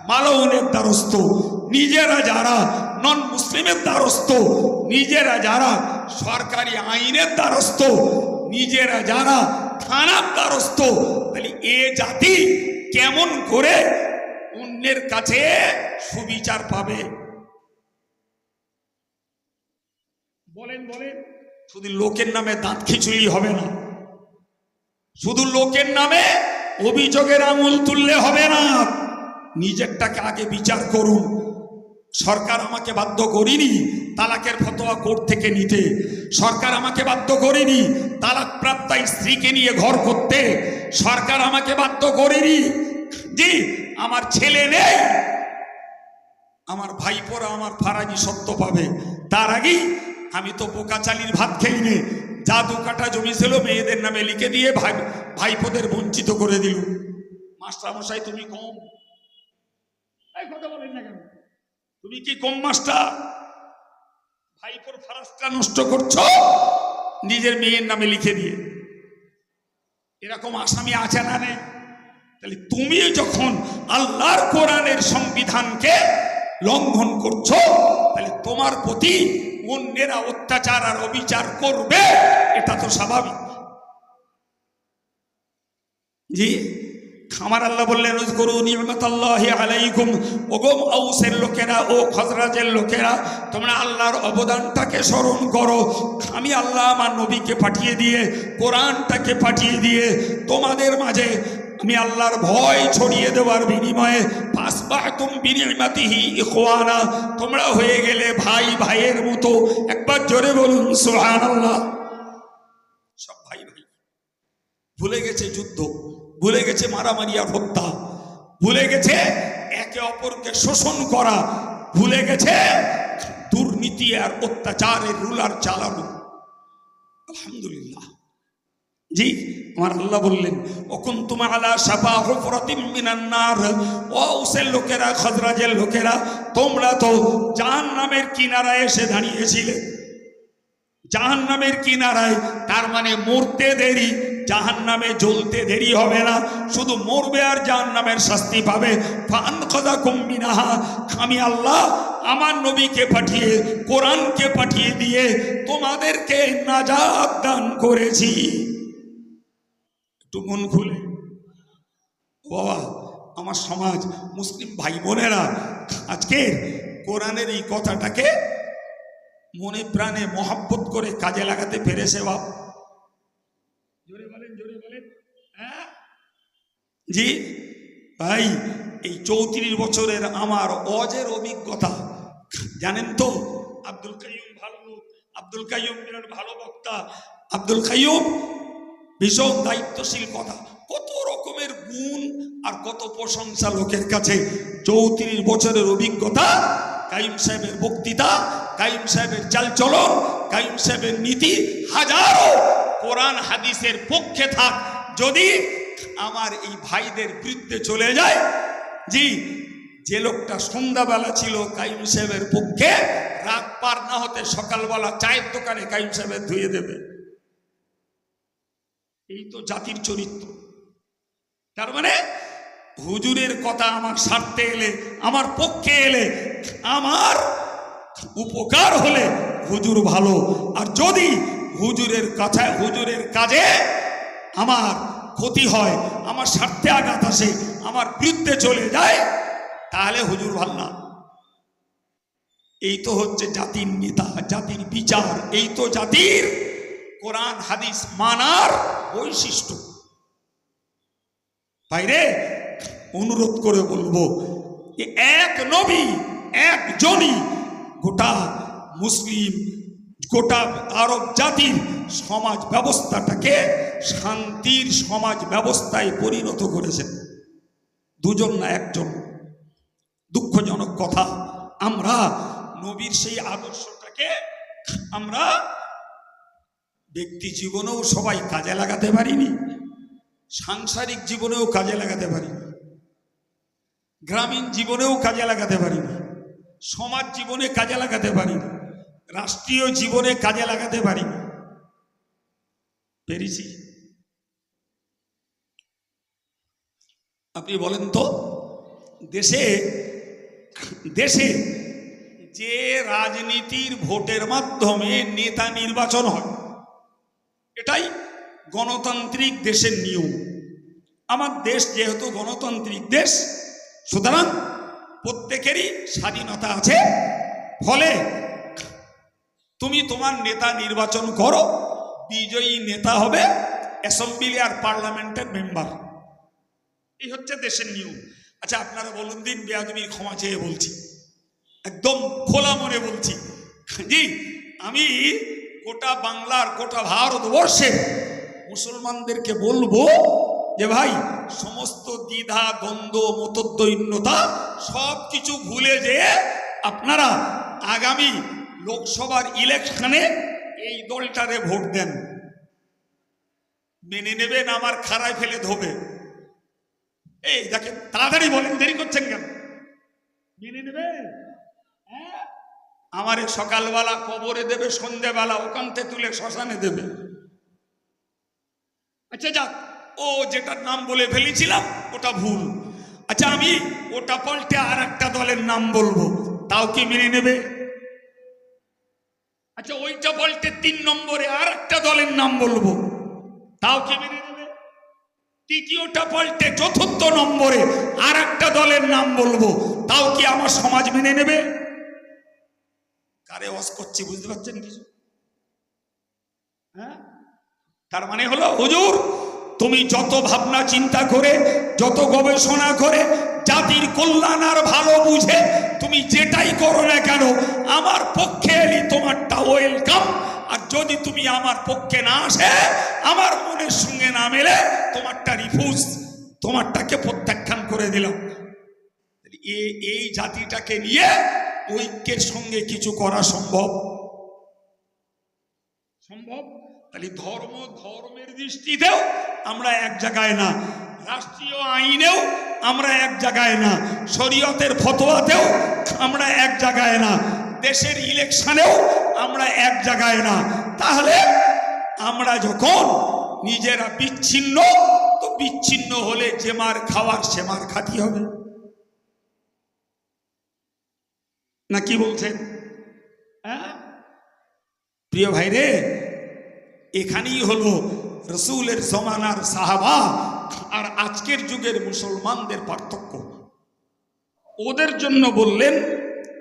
মালাউনের দ্বারস্থ, নিজেরা যারা নন মুসলিমের দ্বারস্থ, নিজেরা যারা সরকারি আইনের দ্বারস্থ, নিজেরা যারা থানার দ্বারস্থ, তাহলে এ জাতি কেমন করে অন্যের কাছে সুবিচার পাবে? বলেন বলেন। শুধু লোকের নামে দাঁত খিচুড়ি হবে না, শুধু লোকের নামে অভিযোগের আঙুল তুললে হবে না, নিজেরটাকে আগে বিচার করুন। সরকার আমাকে বাধ্য করিনি তালাকের ফতোয়া কোর্ট থেকে নিতে, সরকার আমাকে বাধ্য করিনি তালাক প্রাপ্তা স্ত্রীকে নিয়ে ঘর করতে, সরকার আমাকে বাধ্য করিনি জি আমার ছেলে নেই, আমার ভাইপোরা আমার ফারাজি সত্য পাবে। তার আগেই আমি তো বোকা চালির ভাত খেয়ে নে, যা 2 কাঠা জমি ছিল মেয়েদের নামে লিখে দিয়ে ভাইপোদের বঞ্চিত করে দিল। মাস্টারমশাই তুমি কম, এই কথা বলেন না কেন? তুমি কি কম মাস্টার? ভাইপোর ফারাজটা নষ্ট করছো নিজের মেয়ের নামে লিখে দিয়ে। এরকম আসামি আছে না নেই? তাহলে তুমি যখন আল্লাহর কোরআনের সংবিধানকে লঙ্ঘন করছো, তাহলে তোমার প্রতি অন্যেরা অত্যাচার আর অবিচার করবে, এটা তো স্বাভাবিক। জি, আমার আল্লাহ বললেন উযকুরু নি'মাতাল্লাহি আলাইকুম, ওগো আউসের লোকেরা ও খজরাজের লোকেরা, তোমরা আল্লাহর অবদানটাকে স্মরণ করো। আমি আল্লাহ আমার নবীকে পাঠিয়ে দিয়ে, কোরআনটাকে পাঠিয়ে দিয়ে তোমাদের মাঝে আমি আল্লাহর ভয় ছড়িয়ে দেওয়ার বিনিময়ে ফাসবাহতুম বিনি'মাতিহি ইখওয়ানা, তোমরা হয়ে গেলে ভাই ভাইয়ের মতো। একবার জোরে বলুন সুবহানাল্লাহ। সব ভাই ভাই, ভুলে গেছে যুদ্ধ, ভুলে গেছে মারামারি আর হত্যা, ভুলে গেছে একে অপরকে শোষণ করা, ভুলে গেছে দুর্নীতি আর অত্যাচারের রুলার চালানো। আলহামদুলিল্লাহ। জি, আমার আল্লাহ বললেন অকুনতুম আলা শাফা হুফরাতিম মিনান নার, ও আউসের লোকেরা, খজরাজের লোকেরা, তোমরা তো জাহান্নামের কিনারায় এসে দাঁড়িয়েছিলে। জাহান্নামের কিনারায়, তার মানে মরতে দেরি, জাহান্নামে জ্বলতে দেরি হবে না, শুধু মরবে আর জাহান্নামের শাস্তি পাবে। ফানখাযাকুম মিনহা, আমি আল্লাহ আমার নবীকে পাঠিয়ে, কোরআনকে পাঠিয়ে দিয়ে তোমাদেরকে নাজাত দান করেছি। একটু মন খুলে বাবা, আমার সমাজ মুসলিম ভাই বোনেরা আজকে কোরআনের এই কথাটাকে মনে প্রাণে মহব্বত করে কাজে লাগাতে পেরেছে। বাপ জোরে বলেন, জোরে বলেন। হ্যাঁ জি ভাই, এই 34 বছরের আমার অজের অভিজ্ঞতা জানেন তো। আব্দুল কাইয়ুম ভালো লোক, আব্দুল কাইয়ুম বিরাট ভালো বক্তা, আব্দুল কাইয়ুম ভীষণ দায়িত্বশীল, কথা কত রকমের গুণ আর কত প্রশংসা লোকের কাছে। 34 বছরের অভিজ্ঞতা, কাইয়ুম সাহেবের বক্তৃতা, কাইয়ুম সাহেবের চালচলন, কাইয়ুম সাহেবের নীতি হাজারো কোরআন হাদিসের পক্ষে থাক, যদি আমার এই ভাইদের বিরুদ্ধে চলে যায়, জি যে লোকটা সন্ধ্যাবেলা ছিল কাইয়ুম সাহেবের পক্ষে, রাত পার না হতে সকালবেলা চায়ের দোকানে কাইয়ুম সাহেবের ধুয়ে দেবে। এই তো জাতির চরিত্র। তার মানে হুজুরের কথা আমার স্বার্থে এলে, আমার পক্ষে এলে, আমার উপকার হলে হুজুর ভালো, আর যদি হুজুরের কথায়, হুজুরের কাজে আমার ক্ষতি হয়, আমার স্বার্থে আঘাত আসে, আমার বিরুদ্ধে চলে যায়, তাহলে হুজুর ভালো না। এই তো হচ্ছে জাতির নেতা, জাতির বিচার, এই তো জাতির কোরআন হাদিস মানার বৈশিষ্ট্য। বাইরে অনুরোধ করে বলবো, এক নবী, একজনই গোটা মুসলিম, গোটা আরব জাতির সমাজ ব্যবস্থাটাকে শান্তির সমাজ ব্যবস্থায় পরিণত করেছেন। দুজন না, একজন। দুঃখজনক কথা, আমরা নবীর সেই আদর্শটাকে আমরা ব্যক্তি জীবনেও সবাই কাজে লাগাতে পারিনি, সাংসারিক জীবনেও কাজে লাগাতে পারিনি, গ্রামীণ জীবনেও কাজে লাগাতে পারিনি, সমাজ জীবনে কাজে লাগাতে পারিনি, রাষ্ট্রীয় জীবনে কাজে লাগাতে পারিনি। পেরেছি? আপনি বলেন তো, দেশে দেশে যে রাজনীতির ভোটের মাধ্যমে নেতা নির্বাচন হয়, এটাই গণতান্ত্রিক দেশের নিয়ম। আমার দেশ যেহেতু গণতান্ত্রিক দেশ, সুতরাং প্রত্যেকেরই স্বাধীনতা আছে, ফলে তুমি তোমার নেতা নির্বাচন করো, বিজয়ী নেতা হবে অ্যাসেম্বলি আর পার্লামেন্টের মেম্বার। এই হচ্ছে দেশের নিয়ম। আচ্ছা আপনারা বলুন দিন, বেয়াদবির ক্ষমা চেয়ে বলছি, একদম খোলা মনে বলছি, জি আমি গোটা বাংলার, গোটা ভারতবর্ষের মুসলমানদেরকে বলবো যে ভাই, সমস্ত দ্বিধা, দ্বন্দ্ব, মতদ্বৈন্যতা সব কিছু ভুলে যেয়ে আপনারা আগামী লোকসভার ইলেকশনে এই দলটারে ভোট দেন। মেনে নেবেন? আমার খাড়ায় ফেলে ধোবে। এই দেখেন, তাড়াতাড়ি বলেন, দেরি করছেন কেন? মেনে নেবেন? আমারে সকালবেলা কবরে দেবে, সন্ধ্যেবেলা ওখান থেকে তুলে শ্মশানে দেবে। আচ্ছা যাক, ও যেটার নাম বলে ফেলেছিলাম ওটা ভুল। আচ্ছা আমি ওটা পাল্টে আর একটা দলের নাম বলবো, তাও কি মেনে নেবে? আচ্ছা ওইটা পাল্টে 3 নম্বরে আর একটা দলের নাম বলবো, তাও কি মেনে নেবে? তৃতীয়টা পাল্টে 4র্থ নম্বরে আর একটা দলের নাম বলবো, তাও কি আমার সমাজ মেনে নেবে? কারে ওয়াজ করছি বুঝতে পারছেন কিছু? হ্যাঁ, তার মানে হলো হুজুর, তুমি যত ভাবনা চিন্তা করে, যত গবেষণা করে, জাতির কল্যাণ আর ভালো বুঝে তুমি যেটাই করো না কেন, আমার পক্ষে এলি তোমারটা ওয়েলকাম, আর যদি তুমি আমার পক্ষে না আসে, আমার মনের সঙ্গে না মেলে, তোমারটা রিফিউজ, তোমারটাকে প্রত্যাখ্যান করে দিলাম। এই জাতিটাকে নিয়ে ঐক্যের সঙ্গে কিছু করা সম্ভব? সম্ভব? তাহলে ধর্মের দৃষ্টিতেও আমরা এক জায়গায় না, রাষ্ট্রীয় আইনেও আমরা এক জায়গায় না, শরীয়তের ফতোয়াতেও আমরা এক জায়গায় না, দেশের ইলেকশনেও আমরা এক জায়গায় না। তাহলে আমরা যখন নিজেরা বিচ্ছিন্ন, তো বিচ্ছিন্ন হলে যে মার খাওয়ার সে মার খাতি হবে না? কি বলছেন? হ্যাঁ প্রিয় ভাই রে, এখানেই হলো রসুলের জমানার সাহাবা আর আজকের যুগের মুসলমানদের পার্থক্য। ওদের জন্য বললেন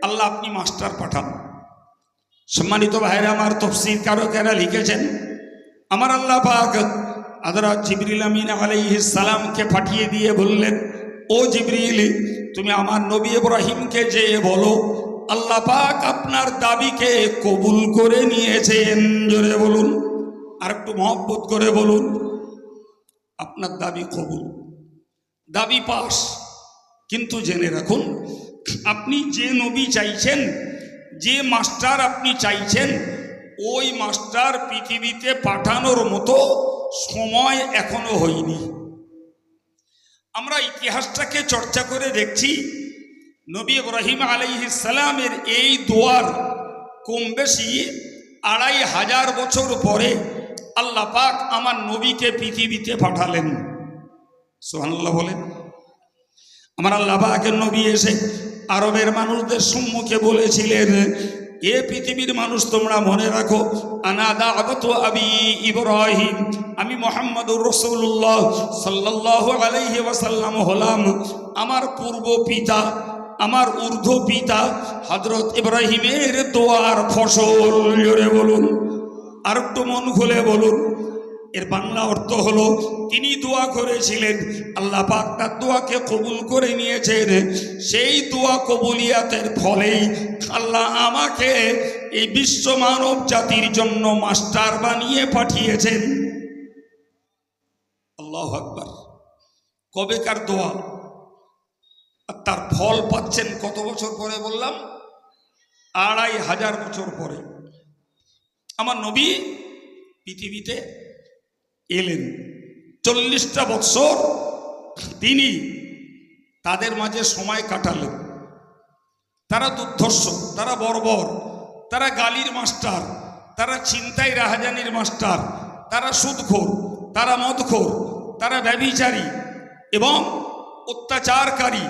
আল্লাহ আপনি মাস্টার পাঠান। সম্মানিত ভাইরা আমার, তাফসীর কারকেরা লিখেছেন আমার আল্লাহ পাক হযরত জিবরিল আমিন আলাইহিস সালামকে পাঠিয়ে দিয়ে বললেন, ও জিবরিল তুমি আমার নবী ইব্রাহিমকে যেয়ে বলো আল্লাহ পাক আপনার দাবিকে কবুল করে নিয়েছেন। জোরে বলুন, আর একটু মহব্বত করে বলুন, আপনার দাবি কবুল, দাবি পাস। কিন্তু জেনে রাখুন, আপনি যে নবী চাইছেন, যে মাস্টার আপনি চাইছেন, ওই মাস্টার পৃথিবীতে পাঠানোর মতো সময় এখনো হয়নি। আমরা ইতিহাসটাকে চর্চা করে দেখছি, নবী ইব্রাহিম আলাইহিস সালামের এই দোয়ার কম বেশি 2500 বছর পরে আল্লাহ পাক আমার নবীকে পৃথিবীতে পাঠালেন। সুবহানাল্লাহ বলেন। আমার আল্লাহ পাকের নবী এসে আরবের মানুষদের সম্মুখে বলেছিলেন, এ পৃথিবীর মানুষ তোমরা মনে রাখো, আনা দাওয়াতু আবি ইব্রাহিম, আমি মুহাম্মদুর রাসূলুল্লাহ সাল্লাল্লাহু আলাইহি ওয়াসাল্লাম হলাম আমার পূর্ব পিতা, আমার ঊর্ধ্ব পিতা হযরত ইব্রাহিমের দোয়ার ফসল। জোরে বলুন, আর একটু মন খুলে বলুন। এর বাংলা অর্থ হলো তিনি দোয়া করেছিলেন, আল্লাহ পাক তার দোয়াকে কবুল করে নিয়েছেন। সেই দোয়া কবুলিয়াতের ফলেই আল্লাহ আমাকে এই বিশ্ব মানব জাতির জন্য মাস্টার বানিয়ে পাঠিয়েছেন। আল্লাহু আকবার। কবেকার দোয়া, আর তার ফল পাচ্ছেন কত বছর পরে? বললাম 2500 বছর পরে আমার নবী পৃথিবীতে এলেন। 40টা বৎসর তিনি তাদের মাঝে সময় কাটালেন। তারা দুর্ধর্ষ, তারা বর্বর, তারা গালির মাস্টার, তারা ছিনতাই রাহাজানির মাস্টার, তারা সুদখোর, তারা মদখোর, তারা ব্যভিচারী এবং অত্যাচারকারী,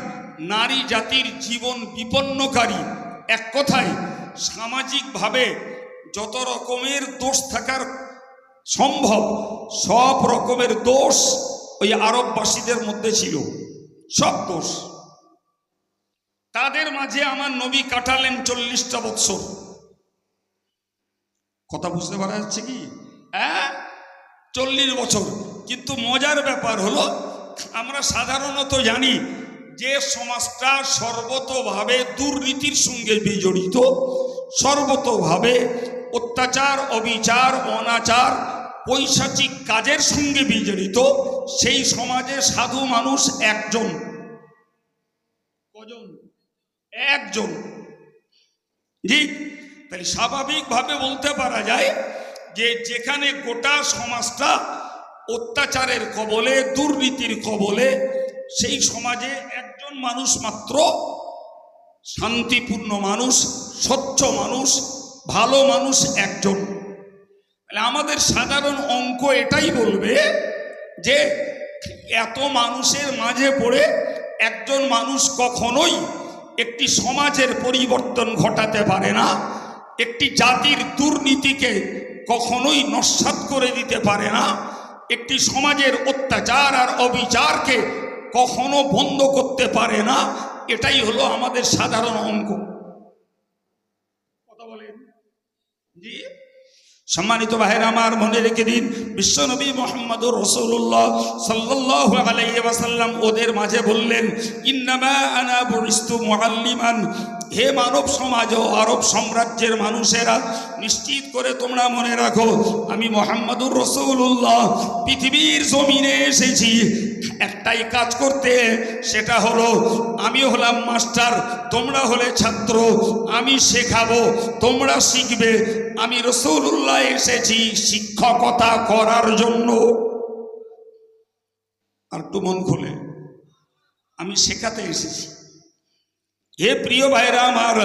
নারী জাতির জীবন বিপন্নকারী। এক কথায় সামাজিকভাবে যত রকমের দোষ থাকার সম্ভব, সব রকমের দোষ ওই আরববাসীদের মধ্যে ছিল, সব দোষ। তাদের মাঝে আমার নবী কাটালেন 40টা বৎসর। কথা বুঝতে পারা যাচ্ছে কি? 40 বছর। কিন্তু মজার ব্যাপার হলো, আমরা সাধারণত জানি যে সমাজটা সর্বতোভাবে দুর্নীতির সঙ্গে বিজড়িত, সর্বতোভাবে অত্যাচার, অবিচার, অনাচার, পৈশাচিক কাজের সঙ্গে বিজড়িত, সেই সমাজে সাধু মানুষ একজন। কজন? একজন। জি, তাই স্বাভাবিকভাবে বলতে পারা যায় যে যেখানে গোটা সমাজটা অত্যাচারের কবলে, দুর্নীতির কবলে, সেই সমাজে একজন মানুষ মাত্র শান্তিপূর্ণ মানুষ, স্বচ্ছ মানুষ, ভালো মানুষ একজন। আমাদের সাধারণ অঙ্ক এটাই বলবে যে এত মানুষের মাঝে পড়ে একজন মানুষ কখনোই একটি সমাজের পরিবর্তন ঘটাতে পারে না, একটি জাতির দুর্নীতিকে কখনোই নস্যাৎ করে দিতে পারে না, একটি সমাজের অত্যাচার আর অবিচারকে কখনো বন্ধ করতে পারে না। এটাই হলো আমাদের সাধারণ অঙ্ক। কথা বলেন জি। সম্মানিত ভাইরা আমার, মনে রেখে দিন, বিশ্বনবী মুহাম্মদুর রাসূলুল্লাহ সাল্লাল্লাহু আলাইহি ওয়াসাল্লাম ওদের মাঝে বললেন, ইন্নামা আনা বুইস্তু মুআল্লিমান, হে মানব সমাজ ও আরব সাম্রাজ্যের মানুষেরা, নিশ্চিত করে তোমরা মনে রাখো, আমি মুহাম্মাদুর রাসূলুল্লাহ পৃথিবীর জমিনে এসেছি একটাই কাজ করতে, সেটা হলো আমি হলাম মাস্টার, তোমরা হলে ছাত্র। আমি শেখাবো, তোমরা শিখবে। আমি রাসূলুল্লাহ এসেছি শিক্ষকতা করার জন্য। আর একটু মন খুলে, আমি শেখাতে এসেছি। হে প্রিয় ভাইরা আমার,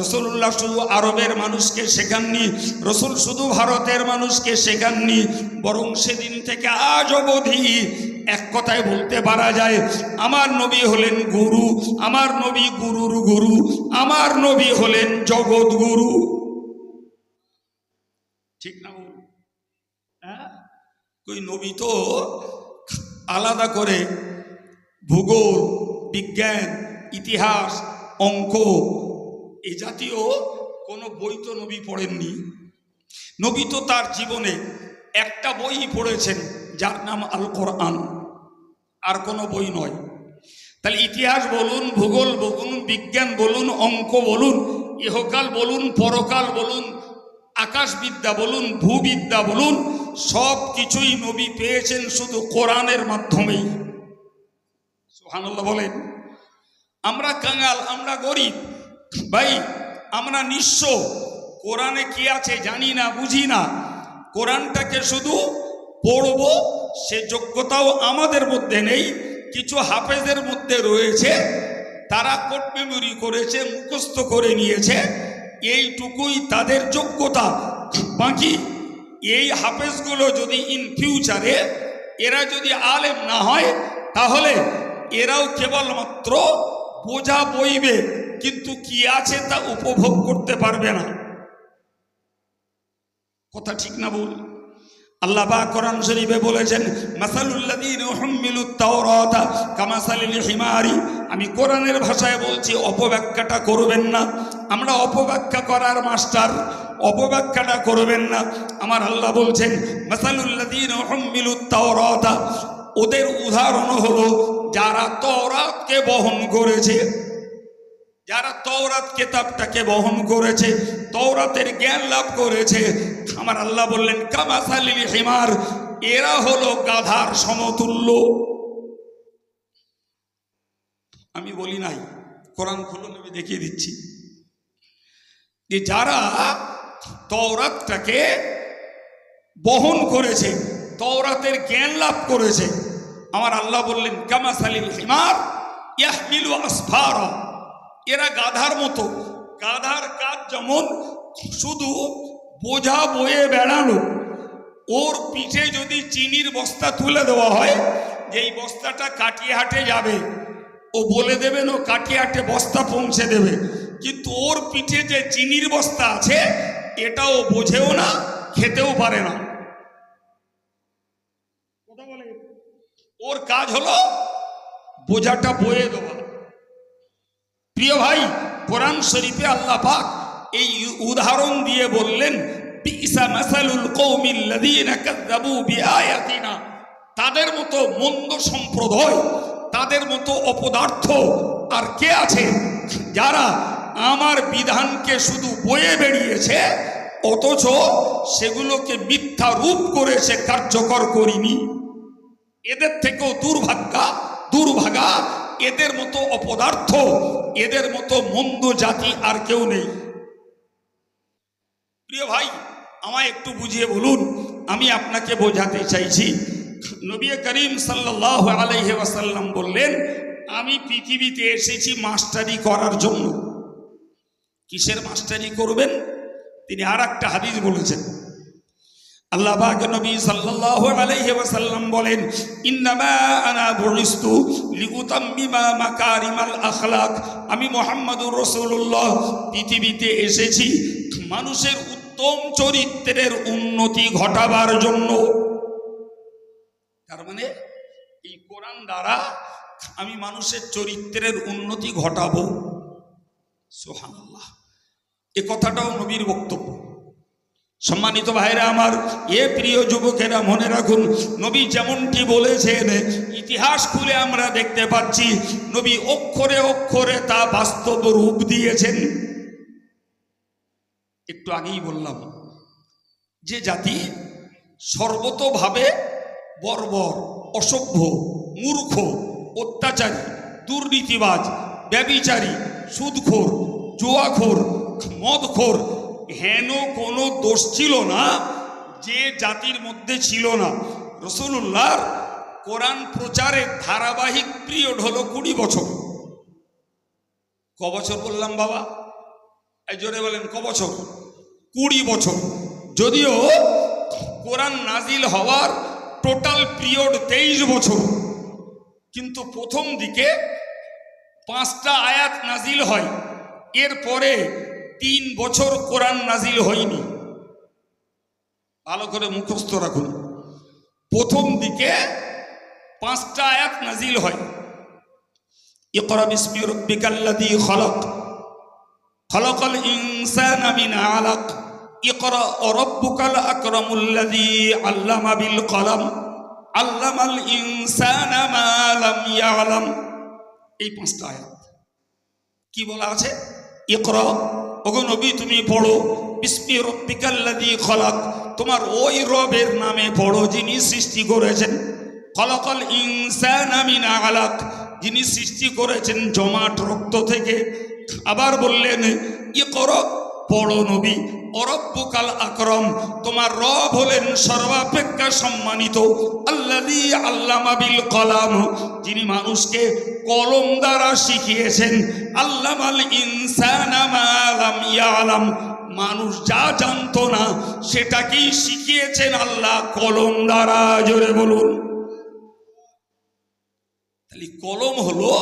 রাসূলুল্লাহ শুধু আরবের মানুষকে শেখাননি, রাসূল শুধু ভারতের মানুষকে শেখাননি, বরং সেদিন থেকে আজ অবধি এক কথায় বলতে পারা যায়, আমার নবী হলেন গুরু, আমার নবী গুরুর গুরু, আমার নবী হলেন জগৎ গুরু। ঠিক না? হ্যাঁ, ওই নবী তো আলাদা করে ভূগোল, বিজ্ঞান, ইতিহাস, অঙ্ক এই জাতীয় কোনো বই তো নবী পড়েননি। নবী তো তার জীবনে একটা বই পড়েছেন, যার নাম আল কোরআন, আর কোনো বই নয়। তাহলে ইতিহাস বলুন, ভূগোল বলুন, বিজ্ঞান বলুন, অঙ্ক বলুন, ইহকাল বলুন, পরকাল বলুন, আকাশবিদ্যা বলুন, ভূবিদ্যা বলুন, সব কিছুই নবী পেয়েছেন শুধু কোরআনের মাধ্যমেই। সুবহানাল্লাহ বলেন। আমরা কাঙাল, আমরা গরিব ভাই, আমরা নিঃস্ব, কোরআনে কি আছে জানি না, বুঝি না। কোরআনটাকে শুধু পড়ব সে যোগ্যতাও আমাদের মধ্যে নেই। কিছু হাফেজের মধ্যে রয়েছে, তারা কোট মেমোরি করেছে, মুখস্থ করে নিয়েছে, এইটুকুই তাদের যোগ্যতা। বাকি এই হাফেজগুলো যদি ইন ফিউচারে এরা যদি আলেম না হয়, তাহলে এরাও কেবলমাত্র বোঝা বইবে, কিন্তু কি আছে তা উপভোগ করতে পারবে না। কথা ঠিক না ভুল? আল্লাহ পাক কোরআন শরীফে বলেছেন, মাসালুল্লাযীনা হুম্মিলুত তাওরাতা কামাসালিল হিমারি। আমি কোরআনের ভাষায় বলছি, অপব্যাখ্যাটা করবেন না। আমরা অপব্যাখ্যা করার মাস্টার, অপব্যাখ্যাটা করবেন না। আমার আল্লাহ বলছেন, মাসালুল্লাযীনা হুম্মিলুত তাওরাতা, ওদের উদাহরণ হলো যারা তাওরাতকে বহন করেছে, যারা তাওরাত কিতাবটাকে বহন করেছে, তাওরাতের জ্ঞান লাভ করেছে। আমার আল্লাহ বললেন, কামাসালিল হিমার, এরা হলো গাধার সমতুল্য। আমি বলি নাই, কোরআন খুলুন, আমি দেখিয়ে দিচ্ছি যে যারা তাওরাতটাকে বহন করেছে, তাওরাতের জ্ঞান লাভ করেছে, আমার আল্লাহ বললেন কামাসালিল হিমার ইয়াহমিলু আসফারা, এরা গাধার মতো। গাধার কাজ যেমন শুধু বোঝা বয়ে বেড়ানো। ওর পিঠে যদি চিনির বস্তা তুলে দেওয়া হয়, যে এই বস্তাটা কাটিয়াহাটে যাবে, ও বলে দেবেন ও কাটিয়াহাটে বস্তা পৌঁছে দেবে, কিন্তু ওর পিঠে যে চিনির বস্তা আছে এটা ও বোঝেও না, খেতেও পারে না। কথা বলে, ওর কাজ হলো বোঝাটা বয়ে দেওয়া। প্রিয় ভাই, কোরআন শরীফে আল্লাহ পাক এই উদাহরণ দিয়ে বললেন, বিসা মাসালুল কওমিল্লাযীনা কাযযাবু বিআয়াতিনা, তাদের মতো মন্দ সম্প্রদায়, তাদের মতো অপদার্থ আর কে আছে যারা আমার বিধানকে শুধু বয়ে বেরিয়েছে, অথচ সেগুলোকে মিথ্যা রূপ করেছে, কার্যকর করিনি। এদের থেকেও দুর্ভাগা, এদের মতো অপদার্থ, এদের মতো মন্দ জাতি আর কেউ নেই। প্রিয় ভাই, আমায় একটু বুঝিয়ে বলুন, আমি আপনাকে বোঝাতে চাইছি। নবী করিম সাল্লাল্লাহু আলাইহি ওয়াসাল্লাম বললেন, আমি পৃথিবীতে এসেছি মাস্টারি করার জন্য। কিসের মাস্টারি করবেন? তিনি আর একটা হাদিস বলেছেন। আল্লাহ পাক নবী সাল্লাল্লাহু আলাইহি ওয়াসাল্লাম বলেন, ইন্নামা আনা বুইস্তু লিউতাম্মিমা মাকারিমাল আখলাক, আমি মুহাম্মাদুর রাসূলুল্লাহ পৃথিবীতে এসেছি মানুষের উত্তম চরিত্রের উন্নতি ঘটাবার জন্য। তার মানে এই কোরআন দ্বারা আমি মানুষের চরিত্রের উন্নতি ঘটাবো। সুবহানাল্লাহ, এ কথাটাও নবীর বক্তব্য। সম্মানিত ভাইরা আমার, এ প্রিয় যুবকেরা মনে রাখুন, নবী যেমনটি বলেছেন ইতিহাস খুলে আমরা দেখতে পাচ্ছি নবী অক্ষরে অক্ষরে তা বাস্তব রূপ দিয়েছেন। একটু আগেই বললাম যে জাতি সর্বতোভাবে বর্বর, অসভ্য, মূর্খ, অত্যাচারী, দুর্নীতিবাজ, ব্যভিচারী, সুদখোর, জুয়াখোর, মদখোর, হেন কোনো দোষ ছিল না যে জাতির মধ্যে ছিল না। রাসূলুল্লাহর কোরআন প্রচারের ধারাবাহিক পিরিয়ড হলো 20 বছর। ক বছর বললাম বাবা? এই জোরে বলেন, ক বছর? 20 বছর। যদিও কোরআন নাজিল হওয়ার টোটাল পিরিয়ড 23 বছর, কিন্তু প্রথম দিকে 5টা আয়াত নাজিল হয়, এরপরে 3 বছর কোরআন নাজিল হয়নি। ভালো করে মুখস্থ রাখুন, প্রথম দিকে 5টা আয়াত নাজিল হয়। ইকরা বিসমি রাব্বিকাল্লাযী খালাক, খালাকাল ইনসানা মিন আলাক, ইকরা রাব্বুকাল আকরামুল্লাযী আল্লামা বিল কলম, আল্লামাল ইনসানা মা লাম ইয়ালাম। এই 5টা আয়াত কি বলা আছে? ইকরা, ওগো নবী তুমি পড়ো, বিসমি রাব্বিকাল্লাযী খালাক, তোমার ওই রবের নামে পড়ো যিনি সৃষ্টি করেছেন। খালাকাল ইনসানা মিন আলাক, যিনি সৃষ্টি করেছেন জমাট রক্ত থেকে। আবার বললেন ইকরা, পড়ো নবী, রব্বুকাল আকরাম, তোমার রব হলেন সর্বাপেক্ষা সম্মানিত। আল্লাযী আল্লামা বিল কলম, যিনি মানুষকে কলম দ্বারা শিখিয়েছেন। আল্লামাল ইনসানা মা লাম ইয়ালাম, মানুষ যা জানতো না সেটাকেই শিখিয়েছেন আল্লাহ কলম দ্বারা। জোরে বলুন। তাহলে কলম হলো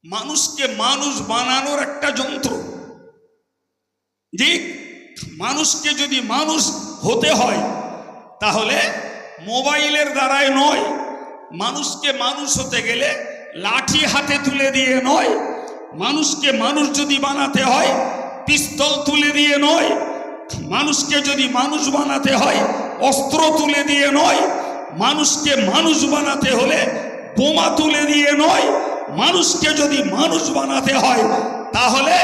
মানুষকে মানুষ বানানোর একটা যন্ত্র। ঠিক, মানুষকে যদি মানুষ হতে হয় তাহলে মোবাইলের দ্বারাই নয়, মানুষকে মানুষ হতে গেলে লাঠি হাতে তুলে দিয়ে নয়, মানুষকে মানুষ যদি বানাতে হয় পিস্তল তুলে দিয়ে নয়, মানুষকে যদি মানুষ বানাতে হয় অস্ত্র তুলে দিয়ে নয়, মানুষকে মানুষ বানাতে হলে বোমা তুলে দিয়ে নয়, মানুষকে যদি মানুষ বানাতে হয় তাহলে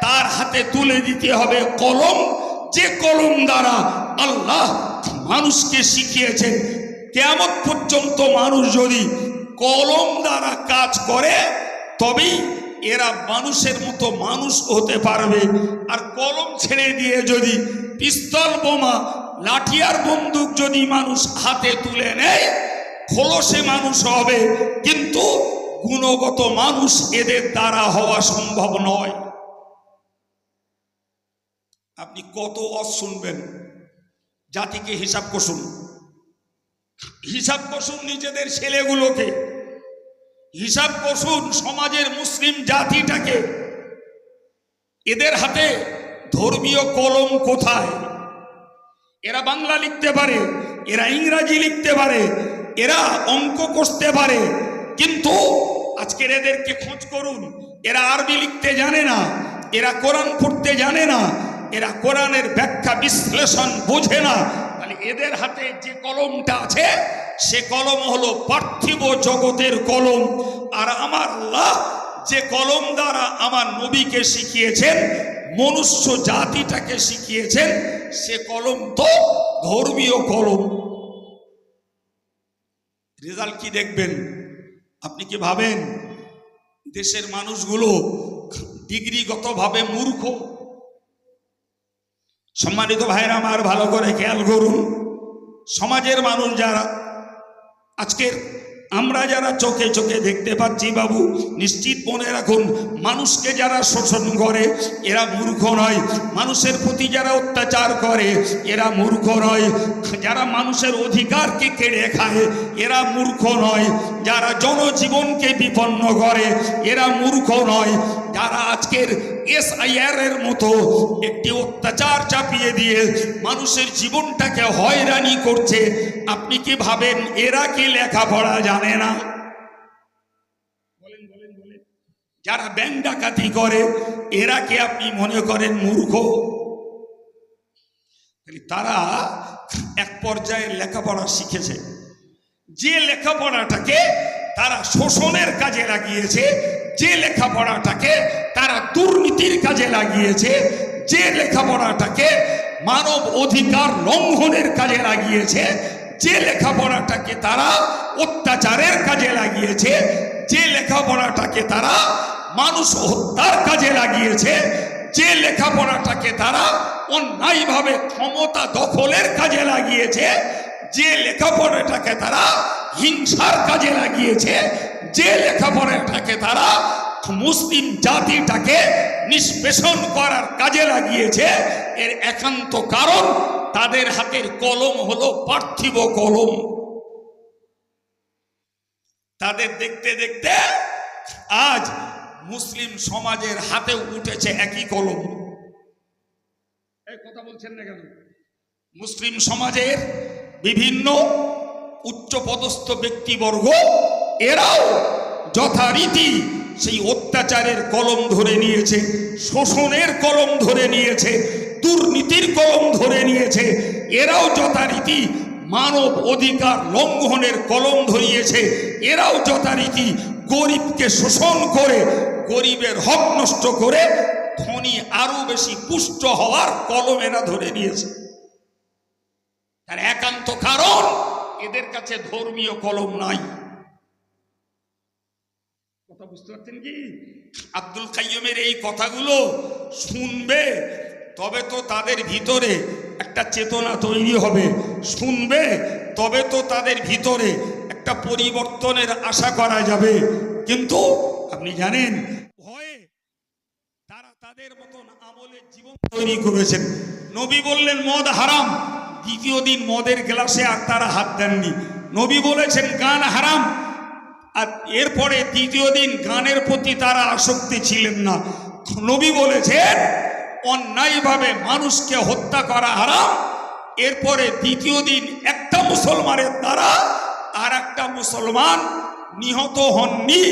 তার হাতে তুলে দিতে হবে কলম, যে কলম দ্বারা আল্লাহ মানুষকে শিখিয়েছেন। কিয়ামত পর্যন্ত মানুষ যদি কলম দ্বারা কাজ করে তবেই এরা মানুষের মতো মানুষ হতে পারবে। আর কলম ছেড়ে দিয়ে যদি পিস্তল, বোমা, লাঠি আর বন্দুক যদি মানুষ হাতে তুলে নেয়, খোলসে মানুষ হবে, কিন্তু গুণগত মানুষ এদের দ্বারা হওয়া সম্ভব নয়। আপনি কত ওয়াজ শুনবেন? জাতিকে হিসাব কষুন, হিসাব কষুন নিজেদের ছেলেগুলোকে, হিসাব কষুন সমাজের মুসলিম জাতিটাকে। এদের হাতে ধর্মীয় কলম কোথায়? এরা বাংলা লিখতে পারে, এরা ইংরাজি লিখতে পারে, এরা অঙ্ক কষতে পারে, কিন্তু আজকের এদেরকে খোঁজ করুন, এরা আরবি লিখতে জানে না, এরা কোরআন পড়তে জানে না, এরা কোরআনের ব্যাখ্যা বিশ্লেষণ বোঝে না। তাহলে এদের হাতে যে কলমটা আছে সে কলম হলো পার্থিব জগতের কলম। আর আমার আল্লাহ যে কলম দ্বারা আমার নবীকে শিখিয়েছেন, মনুষ্য জাতিটাকে শিখিয়েছেন, সে কলম তো ধর্মীয় কলম। রেজাল্ট কি দেখবেন? আপনি কি ভাবেন দেশের মানুষগুলো ডিগ্রিগতভাবে মূর্খ? সম্মানিত ভাইরা আমার, ভালো করে খেয়াল করুন, সমাজের মানুষ যারা আজকের আমরা যারা চোখে চোখে দেখতে পাচ্ছি বাবু, নিশ্চিত মনে রাখুন, মানুষকে যারা শোষণ করে এরা মূর্খ নয়, মানুষের প্রতি যারা অত্যাচার করে এরা মূর্খ নয়, যারা মানুষের অধিকারকে কেড়ে খায় এরা মূর্খ নয়, যারা জনজীবনকে বিপন্ন করে এরা মূর্খ নয়, যারা আজকের SIR এর মতো একটি অত্যাচার চাপিয়ে দিয়ে মানুষের জীবনটাকে হয়রানি করছে, আপনি কি ভাবেন এরা কি লেখাপড়া জানে না? বলেন বলেন বলেন। যারা ব্যাংক ডাকাতি করে এরা কি আপনি মনে করেন মূর্খ? তারা এক পর্যায়ে লেখাপড়া শিখেছে, যে লেখাপড়াটাকে তারা শোষণের কাজে লাগিয়েছে, যে লেখাপড়াটাকে তারা দুর্নীতির কাজে লাগিয়েছে, যে লেখাপড়াটাকে মানব অধিকার লঙ্ঘনের কাজে লাগিয়েছে, যে লেখাপড়াটাকে তারা অত্যাচারের কাজে লাগিয়েছে, যে লেখাপড়াটাকে তারা মানুষ হত্যার কাজে লাগিয়েছে, যে লেখাপড়াটাকে তারা অন্যায়ভাবে ক্ষমতা দখলের কাজে লাগিয়েছে, যে লেখাপড়াটাকে তারা হিংসার কাজে লাগিয়েছে, যে লেখাপড়াটাকে তারা মুসলিম জাতিটাকে নিষ্পেষণ করার কাজে লাগিয়েছে, এর একান্ত কারণ তাদের হাতের কলম হলো পার্থিব কলম। তাদের দেখতে দেখতে আজ মুসলিম সমাজের হাতে উঠেছে একই কলম। এই কথা বলছেন না কেন? মুসলিম সমাজের বিভিন্ন উচ্চপদস্থ ব্যক্তিবর্গ এরাও যথারীতি সেই অত্যাচারের কলম ধরে নিয়েছে, শোষণের কলম ধরে নিয়েছে, দুর্নীতির কলম ধরে নিয়েছে। এরাও যথারীতি মানব অধিকার লঙ্ঘনের কলম ধরিয়েছে। এরাও যথারীতি গরিবকে শোষণ করে, গরিবের হক নষ্ট করে ধনী আরো বেশি পুষ্ট হওয়ার কলম এরা ধরে নিয়েছে। তার একান্ত কারণ এদের কাছে ধর্মীয় কলম নাই। কথা বুঝতে পারছেন কি? আব্দুল কাইয়ুমের এই কথাগুলো শুনবে তবে তো তাদের ভিতরে একটা চেতনা তৈরি হবে, শুনবে তবে তো তাদের ভিতরে একটা পরিবর্তনের আশা করা যাবে। কিন্তু আপনি জানেন, ভয়ে তারা তাদের মতন আমলের জীবন তৈরি করেছেন। নবী বললেন মদ হারাম, দ্বিতীয় দিন মদের গ্লাসে আর তারা হাত দেননি। নবী বলেছেন গান হারাম, আর এরপরে দ্বিতীয় দিন গানের প্রতি তারা আসক্তি ছিলেন না। নবী বলেছেন অন্যায়ভাবে মানুষকে হত্যা করা হারাম, এরপরে দ্বিতীয় দিন একটা মুসলমানের দ্বারা আর একটা মুসলমান নিহত হননি।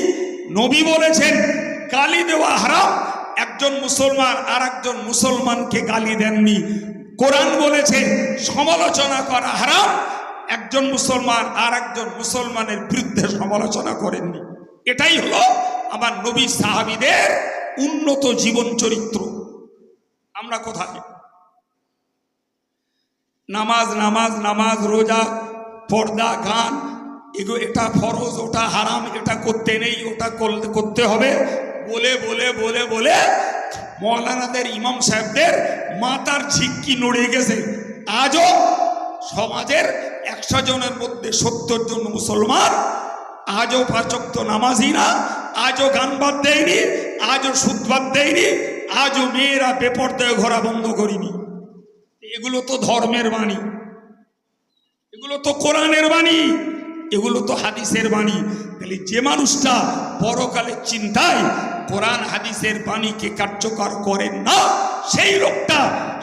নবী বলেছেন গালি দেওয়া হারাম, একজন মুসলমান আর একজন মুসলমানকে গালি দেননি। কোরআন বলেছে সমালোচনা করা হারাম, একজন মুসলমান আর একজন মুসলমানের বিরুদ্ধে সমালোচনা করেননি। এটাই হলো আমার নবী সাহাবীদের উন্নত জীবন চরিত্র। আমরা কোথায়? নামাজ নামাজ নামাজ, রোজা, পর্দা, গান, এগুলো এটা ফরজ, ওটা হারাম, এটা করতে নেই, ওটা করতে হবে বলে বলে বলে বলে মৌলানাদের, ইমাম সাহেবদের মাথার ঝিক্কি নড়ে গেছে। আজও সমাজের 100 জনের মধ্যে 70 জন মুসলমান আজও 5 ওয়াক্ত নামাজি না, আজও গান বাদ দেয়নি, আজও সুদ বাদ দেয়নি, আজও মেয়েরা বেপরদায় ঘোরা বন্ধ করিনি। এগুলো তো ধর্মের বাণী, এগুলো তো কোরআনের বাণী, এগুলো তো হাদিসের বাণী। তাহলে যে মানুষটা পরকালের চিন্তায় কোরআন হাদিসের বাণীকে কার্যকর করেন না, সেই লোকটা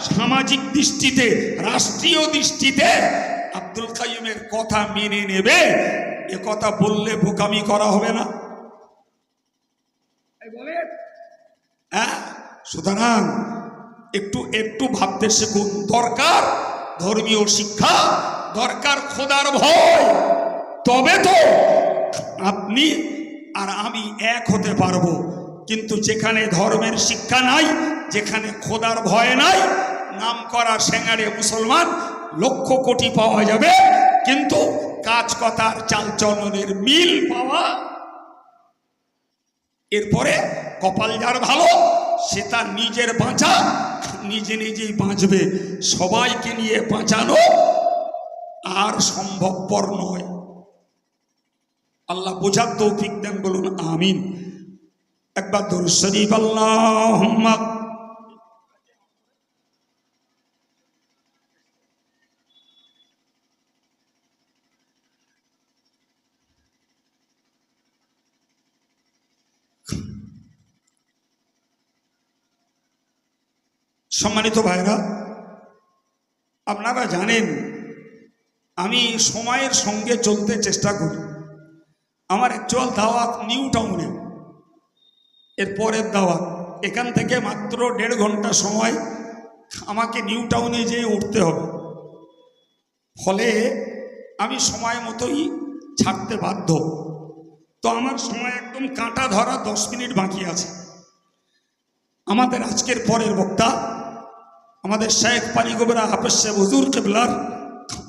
সামাজিক দৃষ্টিতে, রাষ্ট্রীয় দৃষ্টিতে আব্দুল কাইয়ুমের কথা মেনে নেবে। এ কথা বললে বোকামি করা হবে না? হ্যাঁ, সুতরাং একটু একটু ভাবতে শিখুন। দরকার ধর্মীয় শিক্ষা, দরকার খোদার ভয়। তবে তো আপনি আর আমি এক হতে পারবো। কিন্তু যেখানে ধর্মের শিক্ষা নাই, যেখানে খোদার ভয় নাই, নাম করা সেঙ্গারে মুসলমান লক্ষ কোটি পাওয়া যাবে, কিন্তু কাজ কথার চালচলনের মিল পাওয়া। এরপরে কপাল যার ভালো, সে তার নিজের বাঁচা নিজে নিজেই বাঁচবে। সবাইকে নিয়ে বাঁচানো আর সম্ভবপর নয়। আল্লাহ বোঝার তৌফিক দেন, বলুন আমিন। একবার দরুদ শরীফ আল্লাহুম্মা। সম্মানিত ভাইরা, আপনারা জানেন আমি সময়ের সঙ্গে চলতে চেষ্টা করি। আমার অ্যাকচুয়াল দাওয়াত নিউ টাউনে, এর পরের দাওয়াত। এখান থেকে মাত্র 1.5 ঘন্টা সময়, আমাকে নিউ টাউনে যেয়ে উঠতে হবে, ফলে আমি সময় মতোই ছাড়তে বাধ্য। তো আমার সময় একদম কাঁটা ধরা, 10 মিনিট বাকি আছে। আমাদের আজকের পরের বক্তা আমাদের শেখ পানিগোবরা হাফেজ সাহেব হুজুর কেবলার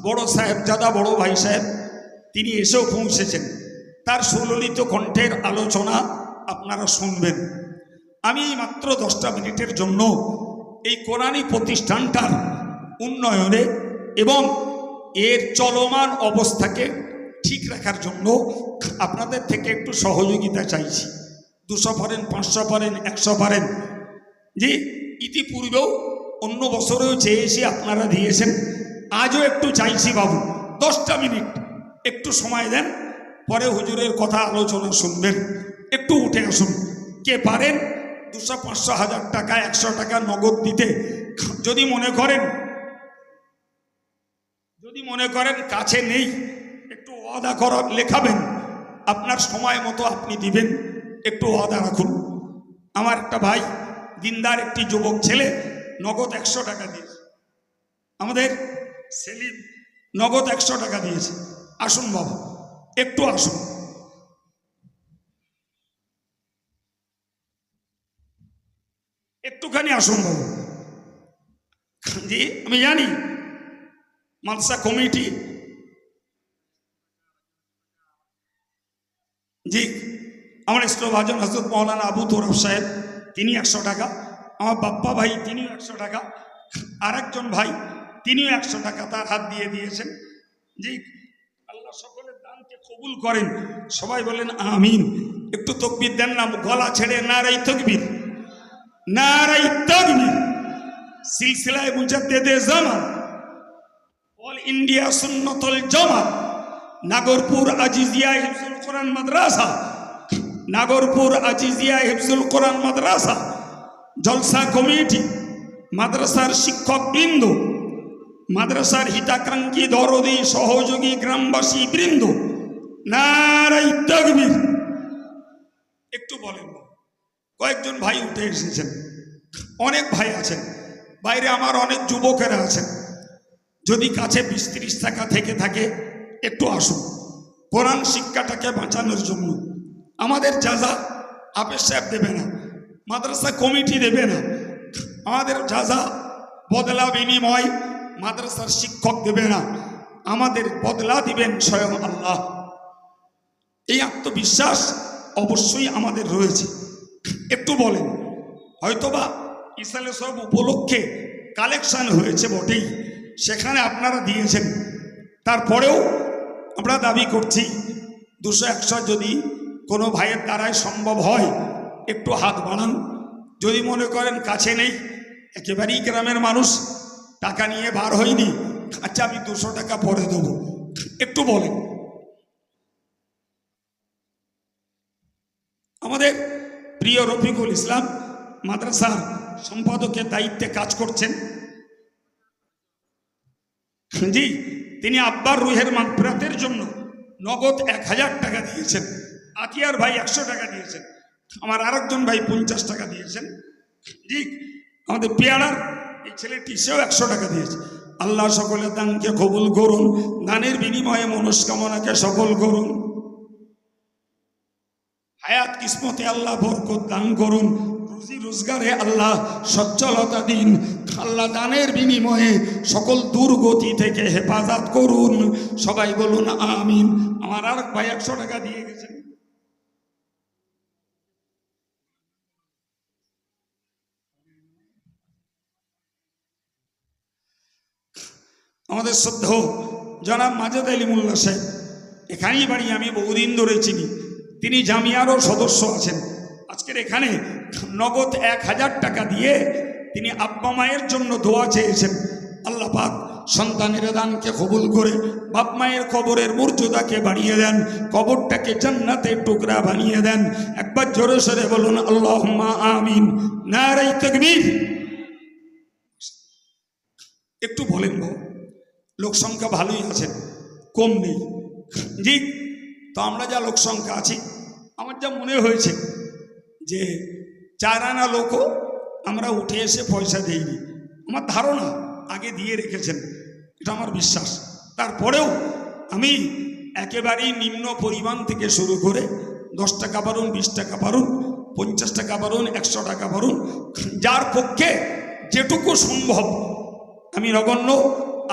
বড় সাহেবজাদা, বড় ভাই সাহেব, তিনি এসেও পৌঁছেছেন। তার সুললিত কণ্ঠের আলোচনা আপনারা শুনবেন। আমি এই মাত্র 10টা মিনিটের জন্য এই কোরআনী প্রতিষ্ঠানটার উন্নয়নে এবং এর চলমান অবস্থাকে ঠিক রাখার জন্য আপনাদের থেকে একটু সহযোগিতা চাইছি। 200 পারেন, 500 পারেন, 100 পারেন। যে ইতিপূর্বেও অন্য বছরেও চেয়েছি, আপনারা দিয়েছেন, আজও একটু চাইছি বাবু 10টা মিনিট একটু সময় দেন, পরে হুজুরের কথা আলোচনা শুনবেন। একটু উঠে আসুন, কে পারেন 200, 500, 1000 টাকা, 100 টাকা নগদ দিতে। যদি মনে করেন কাছে নেই, একটু ওয়াদা করা লেখাবেন, আপনার সময় মতো আপনি দিবেন, একটু ওয়াদা রাখুন। আমার একটা ভাই দিনদার একটি যুবক ছেলে নগদ 100 টাকা দিয়েছে, আমাদের সেলিম নগদ 100 টাকা দিয়েছে। আসুন বাবা, একটু আসুন। একটুখানি আসুন বাবু। জি, আমি জানি মাদ্রাসা কমিটি, জি, আমার ইস্টভাজন হযরত মাওলানা আবু তোরাব সাহেব, তিনি 100 টাকা। আমার বাপ্পা ভাই, তিনিও 100 টাকা। আরেকজন ভাই, তিনিও 100 টাকা তার হাত দিয়ে দিয়েছেন। জি, আল্লাহ সকলের দানকে কবুল করেন। সবাই বলেন আমিন। একটু তাকবীর দেন না, গলা ছেড়ে নারায়ে তাকবীর, নারায়ে তাকবীর। সিলসিলায়ে মুজাদ্দিদে জামান, অল ইন্ডিয়া সুন্নাতুল জামাত, নাগরপুর আজিজিয়া হিফজুল কোরআন মাদ্রাসা, নাগরপুর আজিজিয়া হিফজুল কোরআন মাদ্রাসা, জলসা কমিটি, মাদ্রাসার শিক্ষক বৃন্দ, মাদ্রাসার হিতাকাঙ্ক্ষী দরদি সহযোগী গ্রামবাসী বৃন্দ, নারায়ে তাকবীর। একটু বলেন। কয়েকজন ভাই উঠে এসেছেন, অনেক ভাই আছেন বাইরে, আমার অনেক যুবকেরা আছেন। যদি কাছে 20-30 টাকা থেকে থাকে একটু আসুন। কোরআন শিক্ষাটাকে বাঁচানোর জন্য আমাদের যাজা হাফেজ সাহেব দেবে না, মাদ্রাসা কমিটি দেবে না, আমাদের যাজা বদলা বিনিময় মাদ্রাসার শিক্ষক দেবে না, আমাদের বদলা দিবেন স্বয়ং আল্লাহ। এই আত্মবিশ্বাস অবশ্যই আমাদের রয়েছে। একটু বলেন। হয়তোবা ইসালে সব উপলক্ষে কালেকশন হয়েছে বটেই, সেখানে আপনারা দিয়েছেন, তারপরেও আমরা দাবি করছি 200-100 যদি কোনো ভাইয়ের দ্বারাই সম্ভব হয় একটু হাত বাড়ান। যদি মনে করেন কাছে নেই, একেবারেই গ্রামের মানুষ, টাকা নিয়ে বার হয়নি, আচ্ছা আমি 200 টাকা পরে দেবো, একটু বলেন। আমাদের প্রিয় রফিকুল ইসলাম মাদ্রাসার সম্পাদকের দায়িত্বে কাজ করছেন। জি, তিনি আব্বার রুহের মাগফিরাতের জন্য নগদ 1000 টাকা দিয়েছেন। আতিয়ার ভাই 100 টাকা দিয়েছেন। আমার আরেকজন ভাই 50 টাকা দিয়েছেন। জি, আমাদের পেয়ারার এই ছেলেটি, সেও 100 টাকা দিয়েছে। আল্লাহ সকলের দানকে কবুল করুন, দানের বিনিময়ে মনস্কামনাকে সফল করুন। হায়াত কিসমতে আল্লাহ বরকত দান করুন, রুজি রোজগারে আল্লাহ সচ্ছলতা দিন। আল্লাহ দানের বিনিময়ে সকল দুর্গতি থেকে হেফাজত করুন। সবাই বলুন আমিন। আমার আরেক ভাই 100 টাকা দিয়ে গেছেন। আমাদের শ্রদ্ধেয় জনাব মাজেদ আলী মোল্লা সাহেব, এখানেই বাড়ি, আমি বহুদিন ধরে চিনি। তিনি জামিয়ারও সদস্য আছেন। আজকের এখানে নগদ 1000 টাকা দিয়ে তিনি আব্বা মায়ের জন্য দোয়া চেয়েছেন। আল্লাহ পাক সন্তানের দানকে কবুল করে বাপ মায়ের কবরের মর্যাদাকে বাড়িয়ে দেন, কবরটাকে জান্নাতের টুকরা বানিয়ে দেন। একবার জোরে সরে বলুন আল্লাহুম্মা আমিন। নারায়ে তাকবীর। একটু বলেন গো, লোক সংখ্যা ভালোই আছেন, কম নেই। জি, তো আমরা যা লোক সংখ্যা আছি, আমার যা মনে হয়েছে যে 4 আনা লোকও আমরা উঠে এসে পয়সা দিইনি। আমার ধারণা আগে দিয়ে রেখেছেন, এটা আমার বিশ্বাস। তারপরেও আমি একেবারেই নিম্ন পরিমাণ থেকে শুরু করে 10 টাকা বাড়ুন, 20 টাকা বাড়ুন, 50 টাকা বাড়ুন, 100 টাকা বাড়ুন, যার পক্ষে যেটুকু সম্ভব আমি নগণ্য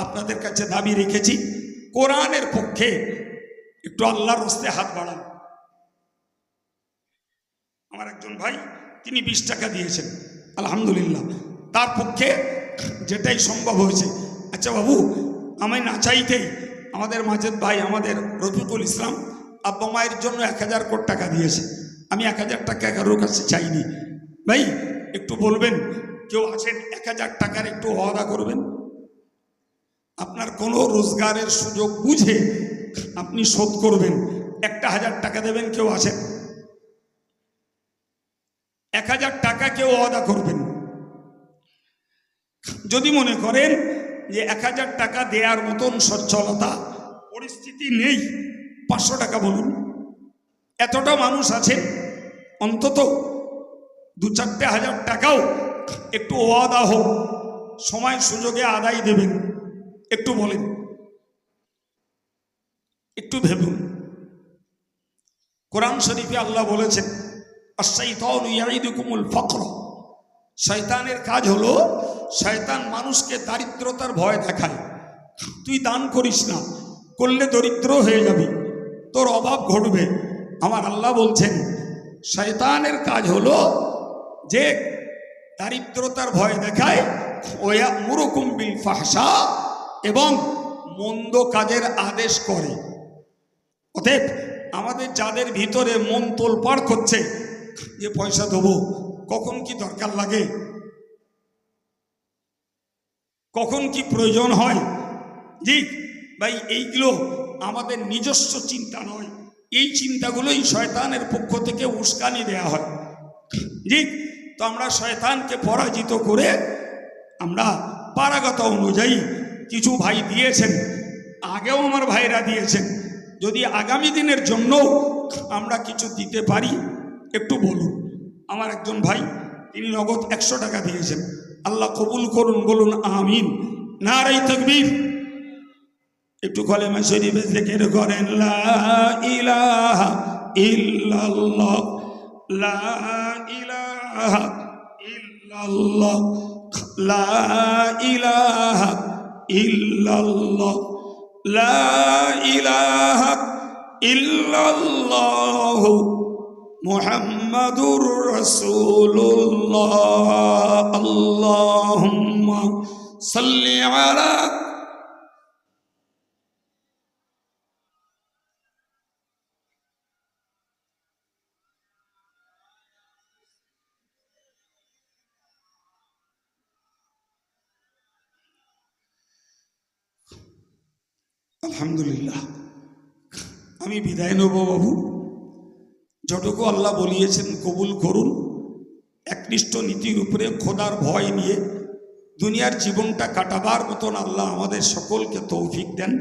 আপনাদের কাছে দাবি রেখেছি। কোরআনের পক্ষে একটু আল্লাহর হস্তে হাত বাড়ান। আমার একজন ভাই তিনি 20 টাকা দিয়েছেন, আলহামদুলিল্লাহ, তার পক্ষে যেটাই সম্ভব হয়েছে। আচ্ছা বাবু, আমি না চাইতেই আমাদের মাজেদ ভাই, আমাদের রফিকুল ইসলাম আব্বা মায়ের জন্য 1000 কোটি টাকা দিয়েছে। আমি 1000 টাকা কারোর কাছে চাইনি। ভাই একটু বলবেন, কেউ আছেন 1000 টাকার একটু ওয়াদা করবেন? আপনার কোনো রোজগারের সুযোগ বুঝে আপনি শোধ করবেন, 1000 টাকা দেবেন, কেউ আছেন? 1000 টাকা কেউ ওয়াদা করবেন? যদি মনে করেন যে 1000 টাকা দেওয়ার মতন সচ্ছলতা পরিস্থিতি নেই, 500 টাকা বলুন। এতটা মানুষ আছেন, অন্তত 2-4 হাজার টাকাও একটু ওয়াদা হোক, সময় সুযোগে আদায় দেবেন। একটু বলেন, একটু ভেবুন। কোরআন শরীফে আল্লাহ বলেছেন, আশ-শাইতানু ইয়াইদুকুমুল ফাকর। শয়তানের কাজ হলো, শয়তান মানুষকে দারিদ্রতার ভয় দেখায়। তুই দান করিস না, করলে দরিদ্র হয়ে যাবি, তোর অভাব ঘটবে। আমার আল্লাহ বলছেন শয়তানের কাজ হলো যে দারিদ্রতার ভয় দেখায়, ওয়া'মুরুকুম বিল ফাহশা, এবং মন্দ কাজের আদেশ করে। অতএব আমাদের যাদের ভিতরে মন তোলপাড় করছে যে পয়সা দেবো, কখন কি দরকার লাগে, কখন কি প্রয়োজন হয়, জি ভাই, এইগুলো আমাদের নিজস্ব চিন্তা নয়। এই চিন্তাগুলোই শয়তানের পক্ষ থেকে উস্কানি দেয়া হয়। জি, তো আমরা শয়তানকে পরাজিত করে আমরা পারাগত অনুযায়ী কিছু ভাই দিয়েছেন, আগেও আমার ভাইরা দিয়েছেন। যদি আগামী দিনের জন্য আমরা কিছু দিতে পারি একটু বলুন। আমার একজন ভাই তিনি নগদ 100 টাকা দিয়েছেন, আল্লাহ কবুল করুন, বলুন আমিন, নারায়ে তাকবীর। একটু কলেমা শরীফে জিকির করেন, লা ইলাহা ইল্লাল্লাহ, লা ইলাহা ইল্লাল্লাহ, লা ইলাহা ইল্লাল্লাহ, লা ইলাহা ইল্লাল্লাহ, মুহাম্মাদুর রাসূলুল্লাহ। আল্লাহুম্মা সাল্লি আলা। আলহামদুলিল্লাহ, আমি বিদায় নেব বাবু। যতটুকু আল্লাহ বলিয়েছেন কবুল করুন। একনিষ্ঠ নীতির উপরে খোদার ভয় নিয়ে দুনিয়ার জীবনটা কাটাবার মতন আল্লাহ আমাদের সকলকে তৌফিক দেন,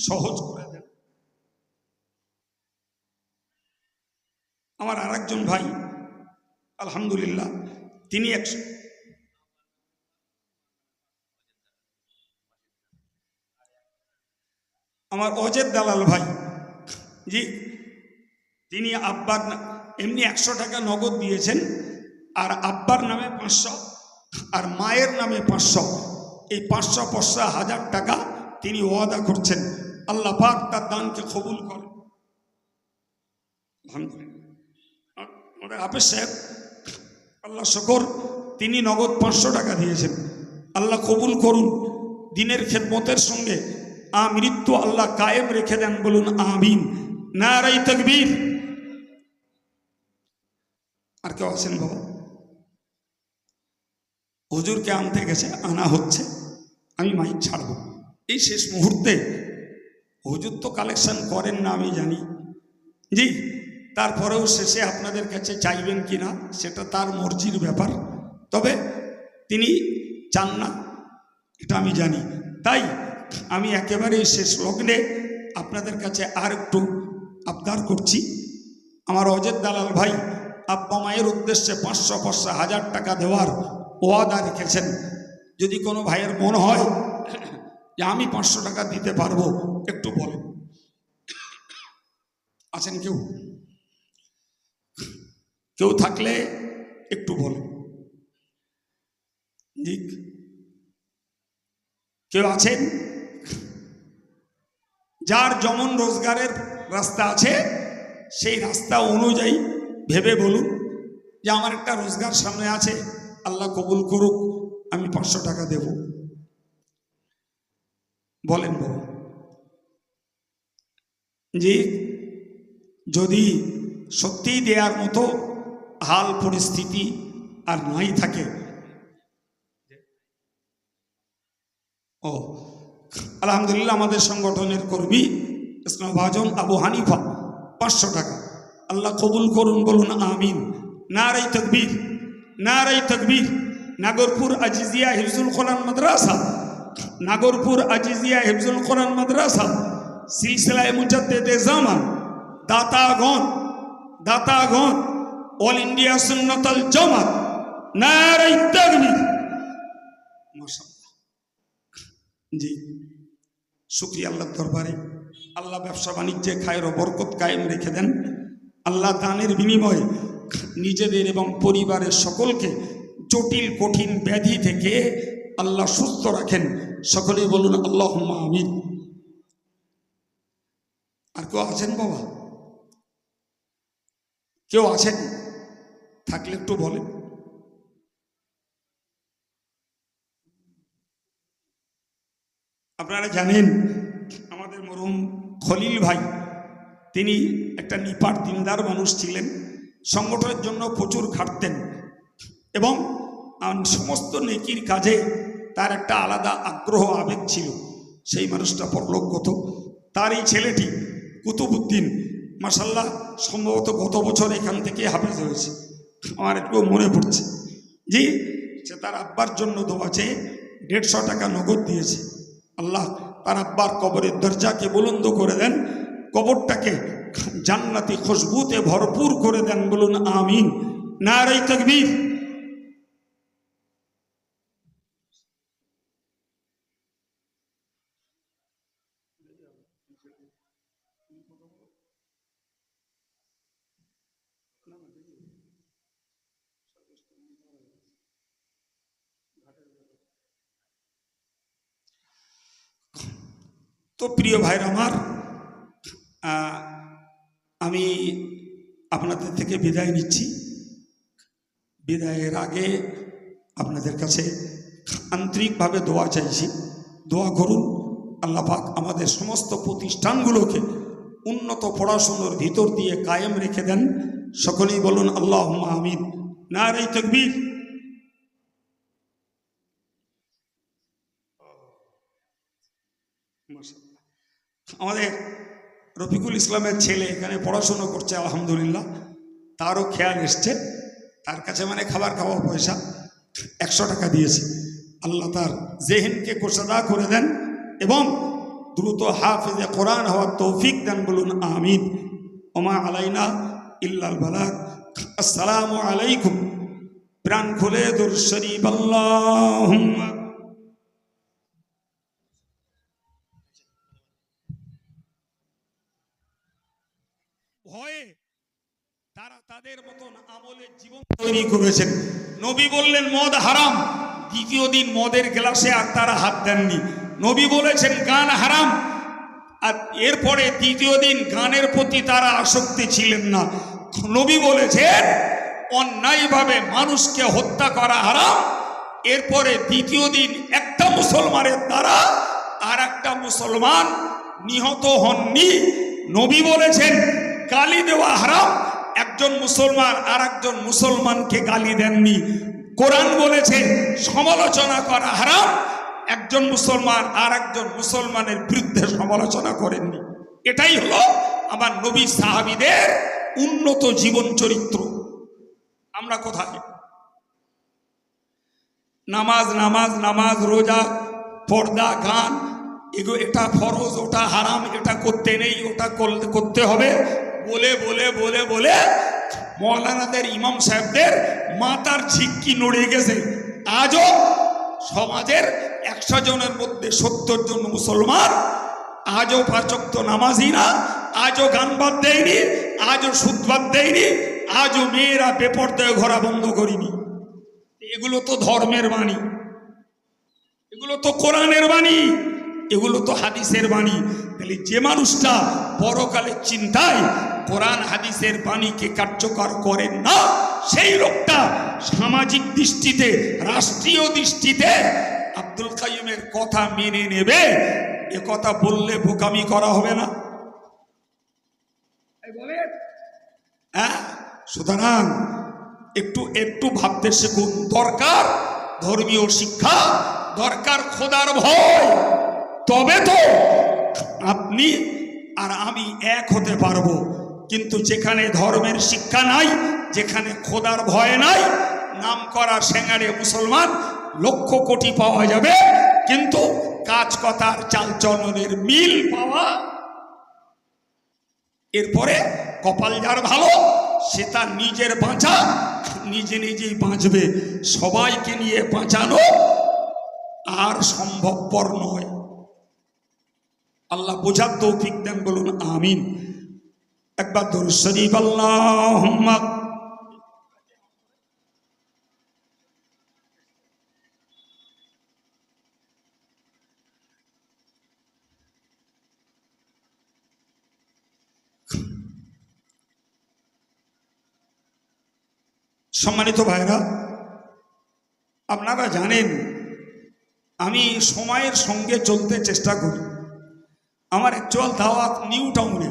সহজ করে দেন। আমার আর একজন ভাই আলহামদুলিল্লাহ, তিনি আমার অজেদ দালাল ভাই, জি, তিনি আব্বার এমনি 100 টাকা নগদ দিয়েছেন, আর আব্বার নামে 500 আর মায়ের নামে 500, এই 500 1000 টাকা তিনি ওয়াদা করছেন। আল্লাহ পাক তার দানকে কবুল করেন। আলহামদুলিল্লাহ। আমাদের হাফেজ সাহেব, আল্লাহ শুকর, তিনি নগদ 500 টাকা দিয়েছেন। আল্লাহ কবুল করুন, দিনের খেদমতের সঙ্গে মৃত্যু আল্লাহ কায়েম রেখে দেন, বলুন আমিন, নারায়ে তাকবীর। আর কেউ আছেন বাবা? হুজুরকে আনতে গেছে, আনা হচ্ছে, আমি মাইক ছাড়ব এই শেষ মুহূর্তে। হুজুর তো কালেকশন করেন না আমি জানি, জি, তারপরেও শেষে আপনাদের কাছে চাইবেন কিনা সেটা তার মর্জির ব্যাপার, তবে তিনি চান না এটা আমি জানি। তাই আমি একেবারে শেষ লগ্নে আপনাদের কাছে আর একটু আবদার করছি। আমার অজেদ দালাল ভাই আব্বা মায়ের উদ্দেশ্যে 500 1000 টাকা দেওয়ার ওয়াদা রেখেছেন। যদি কোনো ভাইয়ের মন হয় যে আমি 500 টাকা দিতে পারবো, একটু বলেন। আছেন কেউ? কেউ থাকলে একটু বলেন। জি, কেউ আছেন? যার যেমন রোজগারের রাস্তা আছে সেই রাস্তা অনুযায়ী ভেবে বলুন যে আমার একটা রোজগার সামনে আছে, আল্লাহ কবুল করুক, আমি 500 টাকা দেব। বলেন বাবা। জি, যদি সত্যিই দেওয়ার মতো হাল পরিস্থিতি আর নাই থাকে, ও আলহামদুলিল্লাহ আমাদের সংগঠনের কর্মী ইসলামভাজন আবু হানিফা 500 টাকা, আল্লাহ কবুল করুন, বলুন আমিন। নারাই তাকবীর, নারাই তাকবীর। নাগরপুর আজিজিয়া হিফজুল কোরআন মাদ্রাসা, নাগরপুর আজিজিয়া হিফজুল কোরআন মাদ্রাসা, সিলসিলায়ে মুজাদ্দিদে জামান, দাতাগণ, দাতাগণ, অল ইন্ডিয়া সুন্নাতুল জামাত, নারাই তাকবীর। মাশাআল্লাহ। জি, শুকরিয়া আল্লাহর দরবারে। আল্লাহ ব্যবসা বাণিজ্যে খায়ের ও বরকত কায়েম রেখে দেন। আল্লাহ দানের বিনিময়ে নিজেদের এবং পরিবারের সকলকে জটিল কঠিন ব্যাধি থেকে আল্লাহ সুস্থ রাখেন। সকলেই বলুন আল্লাহুম্মা আমিন। আর কেউ আছেন বাবা? কেউ আছেন? থাকলে একটু বলেন। আপনারা জানেন আমাদের মরহুম খলিল ভাই, তিনি একটা নিপাট দিনদার মানুষ ছিলেন, সংগঠনের জন্য প্রচুর খাটতেন এবং সমস্ত নেকির কাজে তার একটা আলাদা আগ্রহ আবেগ ছিল। সেই মানুষটা পরলোকগত। তার এই ছেলেটি কুতুবউদ্দিন, মাশাআল্লাহ, সম্ভবত গত বছর এখান থেকে হাফেজ হয়েছে, আমার একটু মনে পড়ছে। জি, সে তার আব্বার জন্য দোয়া চেয়ে 150 টাকা নগদ দিয়েছে। আল্লাহ তার আব্বার কবরের দরজাকে বুলন্দ করে দেন, কবরটাকে জান্নাতি খুশবুতে ভরপুর করে দেন, বলুন আমিন। নারায়ে তাকবীর। তো প্রিয় ভাইরা আমার, আমি আপনাদের থেকে বিদায় নিচ্ছি। বিদায়ের আগে আপনাদের কাছে আন্তরিকভাবে দোয়া চাইছি। দোয়া করুন আল্লাহ পাক আমাদের সমস্ত প্রতিষ্ঠানগুলোকে উন্নত পড়াশোনার ভিতর দিয়ে কায়েম রেখে দেন। সকলেই বলুন আল্লাহুম্মা আমিন। নারে তাকবীর। আমাদের রফিকুল ইসলামের ছেলে এখানে পড়াশুনো করছে, আলহামদুলিল্লাহ, তারও খেয়াল এসছে। তার কাছে মানে খাবার খাওয়া পয়সা 100 টাকা দিয়েছে। আল্লাহ তার জেহেনকে কোষাদা করে দেন এবং দ্রুত হাফিজে কোরআন হওয়ার তৌফিক দেন, বলুন আমিন। ওমা আলাইনা ইল্লাল বালাগ। আসসালামু আলাইকুম। প্রাণ খুলে দুরূদ শরীফ আল্লাহুম্মা। ভয়ে তারা তাদের মতন আমলের জীবন তৈরি করেছেন। নবী বললেন মদ হারাম, দ্বিতীয় দিন মদের গ্লাসে আর তারা হাত দেননি। নবী বলেছেন গান হারাম, আর এরপরে দ্বিতীয় দিন গানের প্রতি তারা আসক্তি ছিলেন না। নবী বলেছেন অন্যায়ভাবে মানুষকে হত্যা করা হারাম, এরপরে দ্বিতীয় দিন একটা মুসলমানের দ্বারা আর একটা মুসলমান নিহত হননি। নবী বলেছেন গালি দেওয়া হারাম, একজন মুসলমান আর একজন মুসলমানকে গালি দেননি। কোরআন বলেছে সমালোচনা করা হারাম, একজন মুসলমান আর একজন মুসলমানের বিরুদ্ধে সমালোচনা করেননি। এটাই হলো আমার নবী সাহাবীদের উন্নত জীবন চরিত্র। আমরা কোথায়? নামাজ নামাজ নামাজ, রোজা, পর্দা, গান, এগুলো এটা ফরজ, ওটা হারাম, এটা করতে নেই, ওটা করতে হবে বলে বলে বলে বলে মৌলানাদের, ইমাম সাহেবদের মাথার ঝিক্কি নড়ে গেছে। আজও সমাজের 100 জনের মধ্যে 70 জন মুসলমান, আজও 5 ওয়াক্ত নামাজি না, আজও গান বাদ দেয়নি, আজও সুদ বাদ দেয়নি, আজও মেয়েরা বেপরদায় ঘোরা বন্ধ করিনি। এগুলো তো ধর্মের বাণী, এগুলো তো কোরআনের বাণী, এগুলো তো হাদিসের বাণী। তাহলে যে মানুষটা পরকালের চিন্তায় কোরআন হাদিসের বাণীকে কার্যকর করেন না, সেই লোকটা সামাজিক দৃষ্টিতে, রাষ্ট্রীয় দৃষ্টিতে আব্দুল কাইয়ুমের কথা মেনে নেবে, এ কথা বললে বোকামি করা হবে না? হ্যাঁ, সুতরাং একটু ভাবতে শিখুন। দরকার ধর্মীয় শিক্ষা, দরকার খোদার ভয়, তবে তো আপনি আর আমি এক হতে পারবো। কিন্তু যেখানে ধর্মের শিক্ষা নাই, যেখানে খোদার ভয় নাই, নাম করা সেঙ্গারে মুসলমান লক্ষ কোটি পাওয়া যাবে, কিন্তু কাজ কথার চালচলনের মিল পাওয়া, এরপরে কপাল যার ভালো সে তার নিজের বাঁচা নিজেই বাঁচবে। সবাইকে নিয়ে বাঁচানো আর সম্ভবপর নয়। আল্লাহ বোঝার তৌফিক দেন, বলুন আমিন। একবার দরুদ শরীফ আল্লাহুম্মা। সম্মানিত ভাইরা, আপনারা জানেন আমি সময়ের সঙ্গে চলতে চেষ্টা করি। আমার অ্যাকচুয়াল দাওয়াত নিউ টাউনে,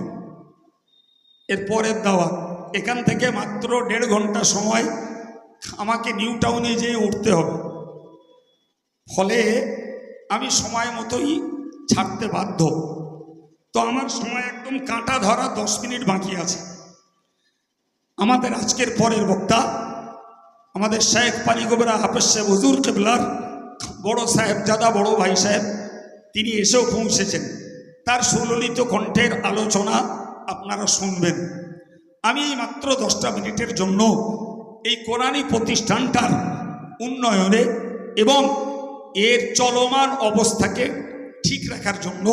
এর পরের দাওয়াত। এখান থেকে মাত্র 1.5 ঘন্টা সময় আমাকে নিউ টাউনে যেয়ে উঠতে হবে। ফলে আমি সময় মতোই ছাড়তে বাধ্য। তো আমার সময় একদম কাঁটা ধরা 10 মিনিট বাকি আছে। আমাদের আজকের পরের বক্তা আমাদের শেখ পানিগোবরা হাফেজ সাহেব হুজুর কিবলার বড় সাহেবজাদা, বড় ভাই সাহেব, তিনি এসেও পৌঁছেছেন। তার সুললিত কণ্ঠের আলোচনা আপনারা শুনবেন। আমি মাত্র 10টা মিনিটের জন্য এই কোরআনী প্রতিষ্ঠানটার উন্নয়নে এবং এর চলমান অবস্থাকে ঠিক রাখার জন্য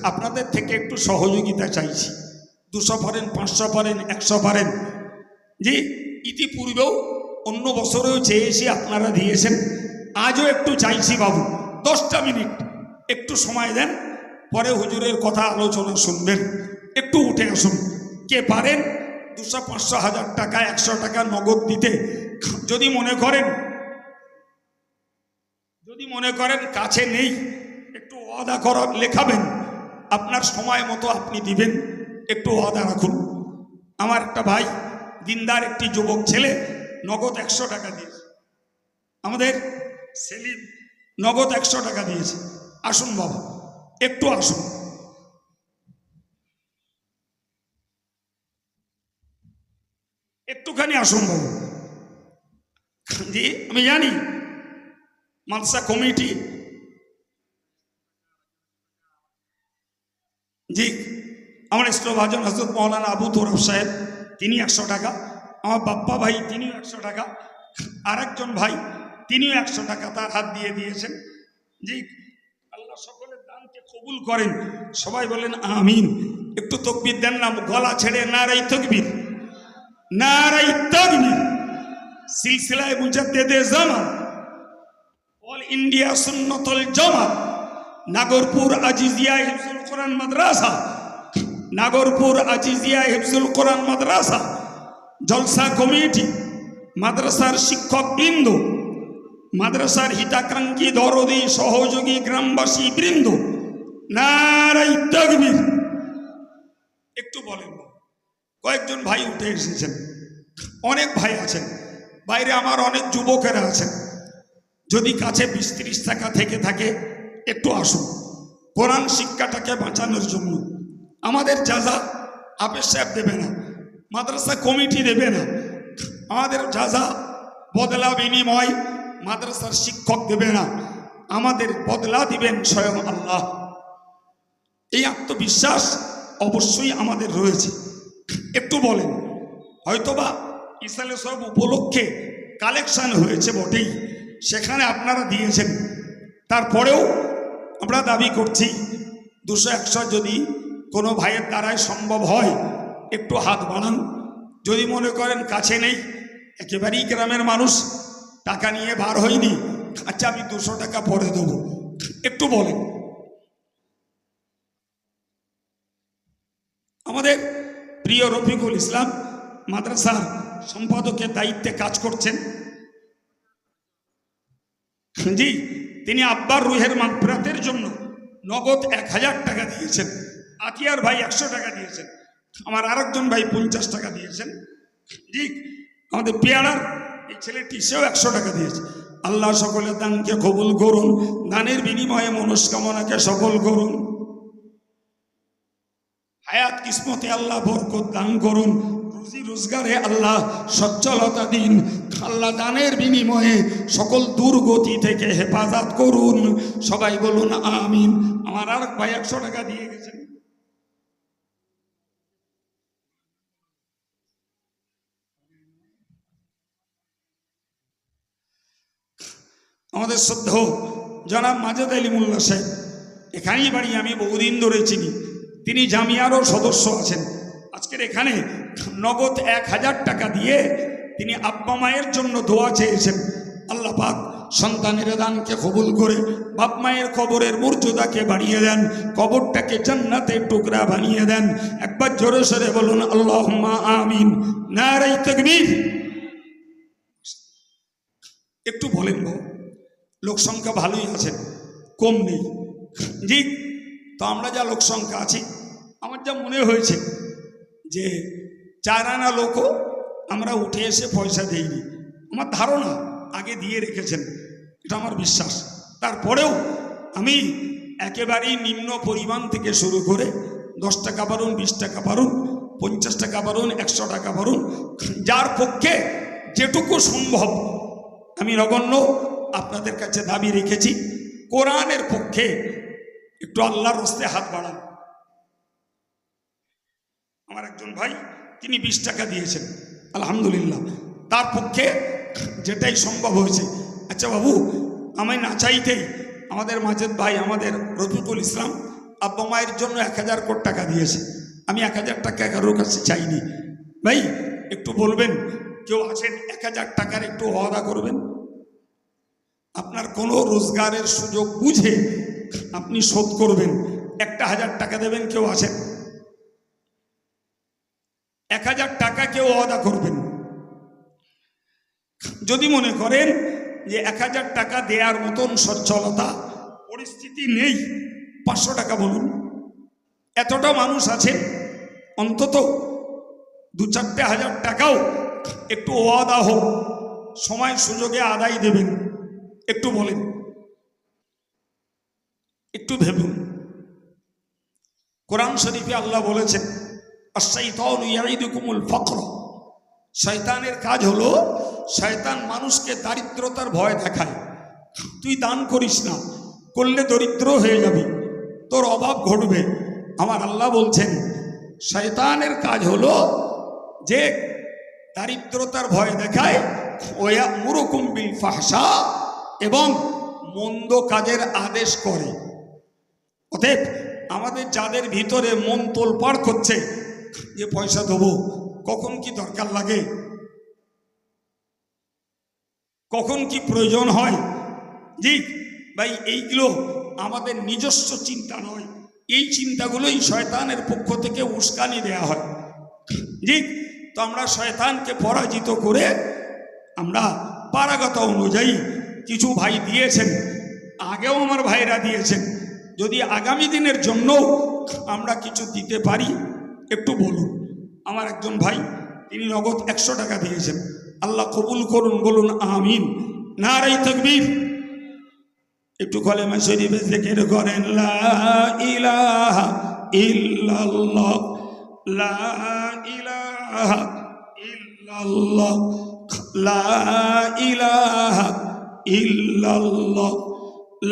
আপনাদের থেকে একটু সহযোগিতা চাইছি। 200 পারেন, 500 পারেন, 100 পারেন। যে ইতিপূর্বেও অন্য বছরেও চেয়েছি, আপনারা দিয়েছেন, আজও একটু চাইছি বাবু 10টা মিনিট একটু সময় দেন, পরে হুজুরের কথা আলোচনা শুনবেন। একটু উঠে আসুন, কে পারেন 200, 500, 1000 টাকা, 100 টাকা নগদ দিতে। যদি মনে করেন কাছে নেই, একটু ওয়াদা করা লেখাবেন, আপনার সময় মতো আপনি দিবেন, একটু ওয়াদা রাখুন। আমার একটা ভাই দিনদার একটি যুবক ছেলে নগদ 100 টাকা দিয়েছে, আমাদের সেলিম নগদ 100 টাকা দিয়েছে। আসুন বাবা, একটু আসুন। একটুখানি আসুন বাবু। জি, আমি জানি মাদ্রাসা কমিটি, জি আমার ইসলামভাজন হযরত মাওলানা আবু তোরাব সাহেব, তিনি 100 টাকা। আমার বাপ্পা ভাই, তিনিও 100 টাকা। আরেকজন ভাই, তিনিও 100 টাকা তার হাত দিয়ে দিয়েছেন। জি, আল্লাহ সকলের দানকে কবুল করেন। সবাই বলেন আমিন। একটু তাকবীর দেন না, গলা ছেড়ে নারাই তাকবীর, নারাই তাকবীর। সিলসিলায়ে মুজাদ্দিদে জামান, অল ইন্ডিয়া সুন্নাতুল জামাত, নাগরপুর আজিজিয়া হিফজুল কোরআন মাদ্রাসা, নাগরপুর আজিজিয়া হিফজুল কোরআন মাদ্রাসা, জলসা কমিটি, মাদ্রাসার শিক্ষক বৃন্দ, মাদ্রাসার হিতাকাঙ্ক্ষী দরদি সহযোগী গ্রামবাসী বৃন্দ, নারাই তাকবীর। একটু বলেন। কয়েকজন ভাই উঠে এসেছেন, অনেক ভাই আছেন বাইরে, আমার অনেক যুবকেরা আছেন। যদি কাছে 20-30 টাকা থেকে থাকে একটু আসুন। কোরআন শিক্ষাটাকে বাঁচানোর জন্য আমাদের যাজা হাফেজ সাহেব দেবে না, মাদ্রাসা কমিটি দেবে না, আমাদের যাজা বদলা বিনিময় মাদ্রাসার শিক্ষক দেবে না, আমাদের বদলা দিবেন স্বয়ং আল্লাহ। এই আত্মবিশ্বাস অবশ্যই আমাদের রয়েছে। একটু বলেন। হয়তোবা ইসালে সব উপলক্ষে কালেকশন হয়েছে বটেই, সেখানে আপনারা দিয়েছেন, তারপরেও আমরা দাবি করছি 200-100 যদি কোনো ভাইয়ের দ্বারাই সম্ভব হয় একটু হাত বাড়ান। যদি মনে করেন কাছে নেই, একেবারেই গ্রামের মানুষ, টাকা নিয়ে বার হয়নি, আচ্ছা আমি 200 টাকা পরে দেবো, একটু বলেন। আমাদের প্রিয় রফিকুল ইসলাম মাদ্রাসার সম্পাদকের দায়িত্বে কাজ করছেন, জি, তিনি আব্বার রুহের মাগফিরাতের জন্য নগদ 1000 টাকা দিয়েছেন। আতিয়ার ভাই 100 টাকা দিয়েছেন, আমার আরেকজন ভাই 50 টাকা দিয়েছেন, জি, আমাদের পেয়ারার এই ছেলেটি সেও 100 টাকা দিয়েছে। আল্লাহ সকলের দানকে কবুল করুন, দানের বিনিময়ে মনস্কামনাকে সফল করুন, হায়াত কিসমতে আল্লাহ বরকত দান করুন, রুজি রোজগারে আল্লাহ সচ্ছলতা দিন, আল্লাহ দানের বিনিময়ে সকল দুর্গতি থেকে হেফাজত করুন। সবাই বলুন আমিন। আমার আর ভাই 100 টাকা দিয়ে গেছেন। আমাদের শ্রদ্ধেয় জনাব মাজেদ আলী মোল্লা সাহেব, এখানেই বাড়ি, আমি বহুদিন ধরে চিনি, তিনি জামিয়ারও সদস্য আছেন। আজকের এখানে নগদ 1000 টাকা দিয়ে তিনি আব্বা মায়ের জন্য দোয়া চেয়েছেন। আল্লাহ পাক সন্তানের দানকে কবুল করে বাপ মায়ের কবরের মর্যাদাকে বাড়িয়ে দেন, কবরটাকে জান্নাতের টুকরা বানিয়ে দেন। একবার জোরে সরে বলুন আল্লাহুম্মা আমিন। নারে তাকবীর। একটু বলেন গো, লোক সংখ্যা ভালোই আছেন, কম নেই, জি। তো আমরা যা লোক সংখ্যা আছি, আমার যা মনে হয়েছে যে 4 আনা লোকও আমরা উঠে এসে পয়সা দিইনি। আমার ধারণা আগে দিয়ে রেখেছেন, এটা আমার বিশ্বাস। তারপরেও আমি একেবারেই নিম্ন পরিমাণ থেকে শুরু করে 10 টাকা বাড়ুন, 20 টাকা বাড়ুন, 50 টাকা বাড়ুন, 100 টাকা বাড়ুন, যার পক্ষে যেটুকু সম্ভব আমি নগণ্য আপনাদের কাছে দাবি রেখেছি। কোরআনের পক্ষে একটু আল্লাহর রাস্তায় হাত বাড়ান। আমার একজন ভাই তিনি 20 টাকা দিয়েছেন, আলহামদুলিল্লাহ, তার পক্ষে যেটাই সম্ভব হয়েছে। আচ্ছা বাবু, আমি না চাইতেই আমাদের মাজেদ ভাই, আমাদের রফিকুল ইসলাম আব্বা মায়ের জন্য 1000 কোটি টাকা দিয়েছে। আমি 1000 টাকা কারোর কাছে চাইনি। ভাই একটু বলবেন, কেউ আছেন 1000 টাকার একটু ওয়াদা করবেন? আপনার কোনো রোজগারের সুযোগ বুঝে আপনি শোধ করবেন, 1000 টাকা দেবেন, কেউ আছেন? 1000 টাকা কেউ ওয়াদা করবেন? যদি মনে করেন যে 1000 টাকা দেওয়ার মতন সচ্ছলতা পরিস্থিতি নেই, 500 টাকা বলুন। এতটা মানুষ আছেন, অন্তত 2-4 হাজার টাকাও একটু ওয়াদা হোক, সময় সুযোগে আদায় দেবেন। একটু বলেন, একটু ভেবুন। কোরআন শরীফে আল্লাহ বলেছেন, আশ-শাইতানু ইয়াইদুকুমুল ফাকর। শয়তানের কাজ হলো, শয়তান মানুষকে দারিদ্রতার ভয় দেখায়। তুই দান করিস না, করলে দরিদ্র হয়ে যাবি, তোর অভাব ঘটবে। আমার আল্লাহ বলছেন শয়তানের কাজ হলো যে দারিদ্রতার ভয় দেখায়, ওয়া'মুরুকুম বিল ফাহশা, এবং মন্দ কাজের আদেশ করে। অতএব আমাদের যাদের ভিতরে মন তোলপাড় করছে যে পয়সা দেবো, কখন কি দরকার লাগে, কখন কি প্রয়োজন হয়, জি ভাই, এইগুলো আমাদের নিজস্ব চিন্তা নয়। এই চিন্তাগুলোই শয়তানের পক্ষ থেকে উস্কানি দেয়া হয়, জি। তো আমরা শয়তানকে পরাজিত করে আমরা পারাগত অনুযায়ী কিছু ভাই দিয়েছেন, আগেও আমার ভাইরা দিয়েছেন। যদি আগামী দিনের জন্য আমরা কিছু দিতে পারি, একটু বলুন। আমার একজন ভাই তিনি নগদ 100 টাকা দিয়েছেন, আল্লাহ কবুল করুন, বলুন আমিন। নারে তাকবীর। একটু কলেমা শরীফে জিকির করেন, লা ইলাহা ইল্লাল্লাহ, লা ইলাহা ইল্লাল্লাহ, লা ইলাহা ইল্লাল্লাহ,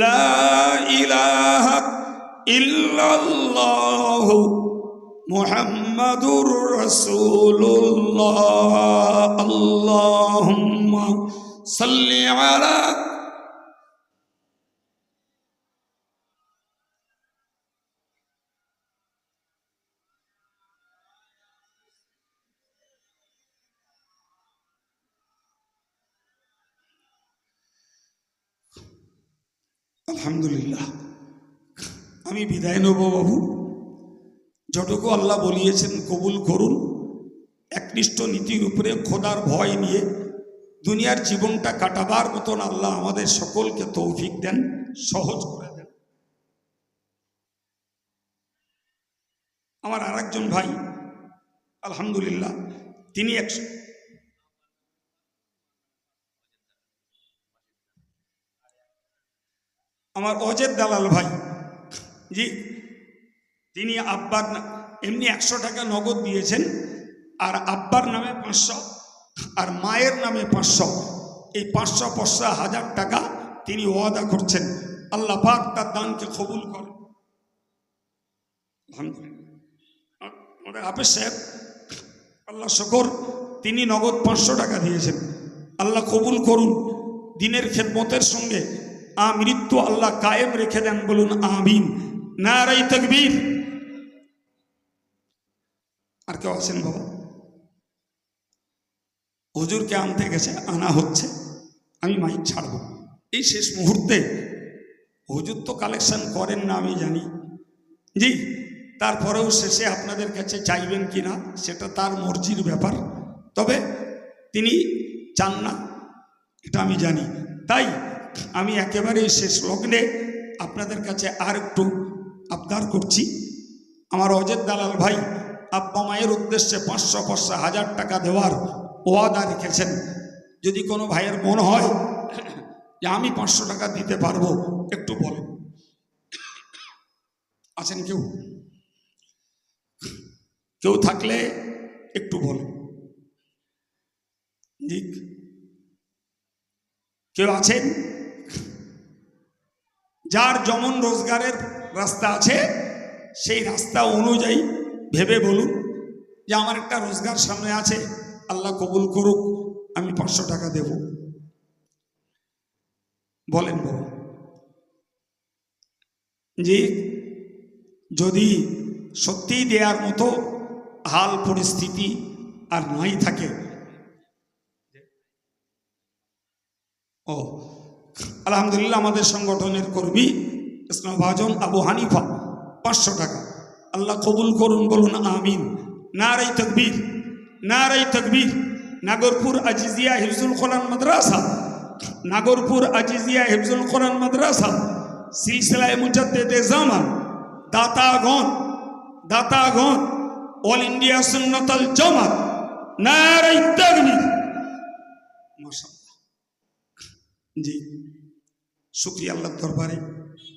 লা ইলাহা ইল্লাল্লাহ, মুহাম্মাদুর রাসূলুল্লাহ। আল্লাহুম্মা সাল্লি আলা আলহামদুলিল্লাহ, আমি বিদায় নেব বাবু। যতটুকু আল্লাহ বলিয়েছেন কবুল করুন। একনিষ্ঠ নীতির উপরে খোদার ভয় নিয়ে দুনিয়ার জীবনটা কাটাবার মতন আল্লাহ আমাদের সকলকে তৌফিক দেন, সহজ করে দেন। আমার আর একজন ভাই আলহামদুলিল্লাহ, তিনি আমার অজেদ দালাল ভাই, জি, তিনি আব্বার এমনি 100 টাকা নগদ দিয়েছেন, আর আব্বার নামে 500 আর মায়ের নামে 500, এই 500 500 1000 টাকা তিনি ওয়াদা করছেন। আল্লাহ পাক তার দানকে কবুল করেন। আলহামদুলিল্লাহ, আমাদের হাফেজ সাহেব আল্লাহ শকর, তিনি নগদ 500 টাকা দিয়েছেন। আল্লাহ কবুল করুন, দিনের খেদমতের সঙ্গে মৃত্যু আল্লাহ কায়েম রেখে দেন, বলুন আমিন। নারায়ে তাকবীর। আর কেউ আছেন বাবা? হুজুরকে আনতে গেছে, আনা হচ্ছে, আমি মাইক ছাড়ব এই শেষ মুহূর্তে। হুজুর তো কালেকশন করেন না আমি জানি, জি, তারপরেও শেষে আপনাদের কাছে চাইবেন কিনা সেটা তার মর্জির ব্যাপার, তবে তিনি চান না এটা আমি জানি। তাই আমি একেবারে শেষ লগ্নে আপনাদের কাছে আর একটু আবদার করছি। আমার অজেদ দালাল ভাই আব্বা মায়ের উদ্দেশ্যে 500 500 1000 টাকা দেওয়ার ওয়াদা রেখেছেন। যদি কোনো ভাইয়ের মন হয় যে আমি 500 টাকা দিতে পারবো, একটু বলেন। আছেন কেউ? কেউ থাকলে একটু বলেন। ঠিক, কেউ আছেন? যার যেমন রোজগারের রাস্তা আছে সেই রাস্তা অনুযায়ী ভেবে বলুন যে আমার একটা রোজগার সামনে আছে, আল্লাহ কবুল করুক, আমি 500 টাকা দেব। বলেন বাবা। যে যদি সত্যিই দেওয়ার মতো হাল পরিস্থিতি আর নাই থাকে, ও আলহামদুলিল্লাহ, আমাদের সংগঠনের কর্মী ইসলামভাজন আবু হানিফা 500 টাকা, আল্লাহ কবুল করুন, বলুন আমিন। নারায়ে তাকবীর, নারায়ে তাকবীর। নাগরপুর আজিজিয়া হিফজুল কোরআন মাদ্রাসা, নাগরপুর আজিজিয়া হিফজুল কোরআন মাদ্রাসা, সিলসিলায়ে মুজাদ্দিদে জামান, দাতাগণ অল ইন্ডিয়া সুন্নাতুল জামাত, নারায়ে তাকবীর। মাশাআল্লাহ, জি, শুকরিয়া আল্লাহর দরবারে।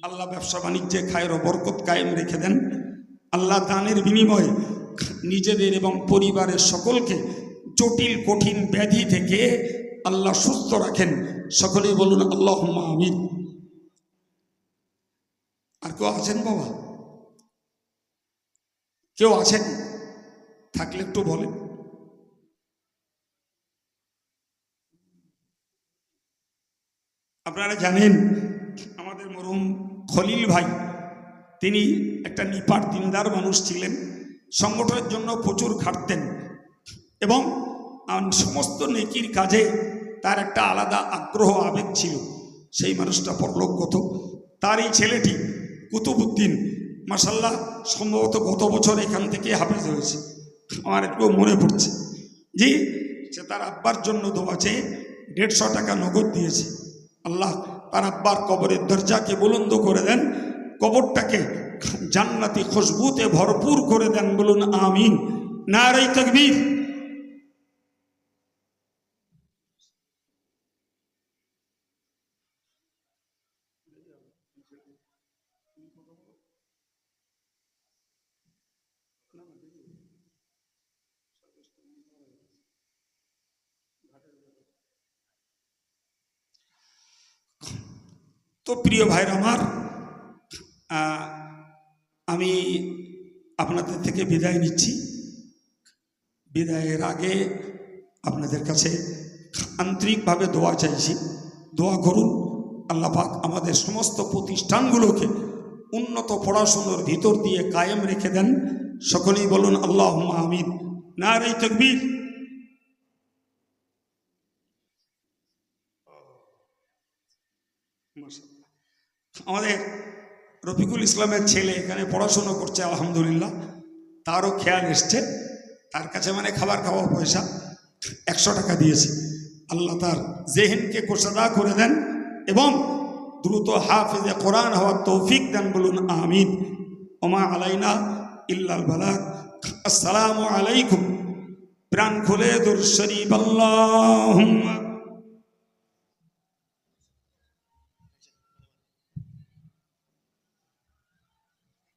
আল্লাহ ব্যবসা বাণিজ্যে খায়ের ও বরকত কায়েম রেখে দেন। আল্লাহ দানের বিনিময়ে নিজেদের এবং পরিবারের সকলকে জটিল কঠিন ব্যাধি থেকে আল্লাহ সুস্থ রাখেন। সকলেই বলুন আল্লাহুম্মা আমিন। আর কেউ আছেন বাবা? কেউ আছেন? থাকলে একটু বলেন। আপনারা জানেন আমাদের মরহুম খলিল ভাই, তিনি একটা নিপাট দিনদার মানুষ ছিলেন, সংগঠনের জন্য প্রচুর খাটতেন এবং সমস্ত নেকির কাজে তার একটা আলাদা আগ্রহ আবেগ ছিল। সেই মানুষটা পরলোকগত। তার এই ছেলেটি কুতুবউদ্দিন, মাশাআল্লাহ, সম্ভবত গত বছর এখান থেকে হাফেজ হয়েছে, আমার একটু মনে পড়ছে। জি, সে তার আব্বার জন্য দোয়া চেয়ে 150 টাকা নগদ দিয়েছে। আল্লাহ তার আব্বার কবরের দরজাকে বুলন্দ করে দেন, কবরটাকে জান্নাতি খুশবুতে ভরপুর করে দেন, বলুন আমিন। নারায়ে তাকবীর। তো প্রিয় ভাইরা আমার, আমি আপনাদের থেকে বিদায় নিচ্ছি। বিদায়ের আগে আপনাদের কাছে আন্তরিকভাবে দোয়া চাইছি। দোয়া করুন আল্লাহ পাক আমাদের সমস্ত প্রতিষ্ঠানগুলোকে উন্নত পড়াশোনার ভিতর দিয়ে কায়েম রেখে দেন। সকলেই বলুন আল্লাহুম্মা আমিন। নারায়ে তাকবীর। আমাদের রফিকুল ইসলামের ছেলে এখানে পড়াশুনো করছে আলহামদুলিল্লাহ, তারও খেয়াল এসছে, তার কাছে মানে খাবার খাওয়া পয়সা 100 টাকা দিয়েছে। আল্লাহ তার জেহেনকে কোষাদা করে দেন এবং দ্রুত হাফিজে কোরআন হওয়ার তৌফিক দেন, বলুন আমিন। ওমা আলাইনা ইল্লাল বালাগ। আসসালামু আলাইকুম। প্রাণ খুলে দুরূদ শরীফ আল্লাহুম্মা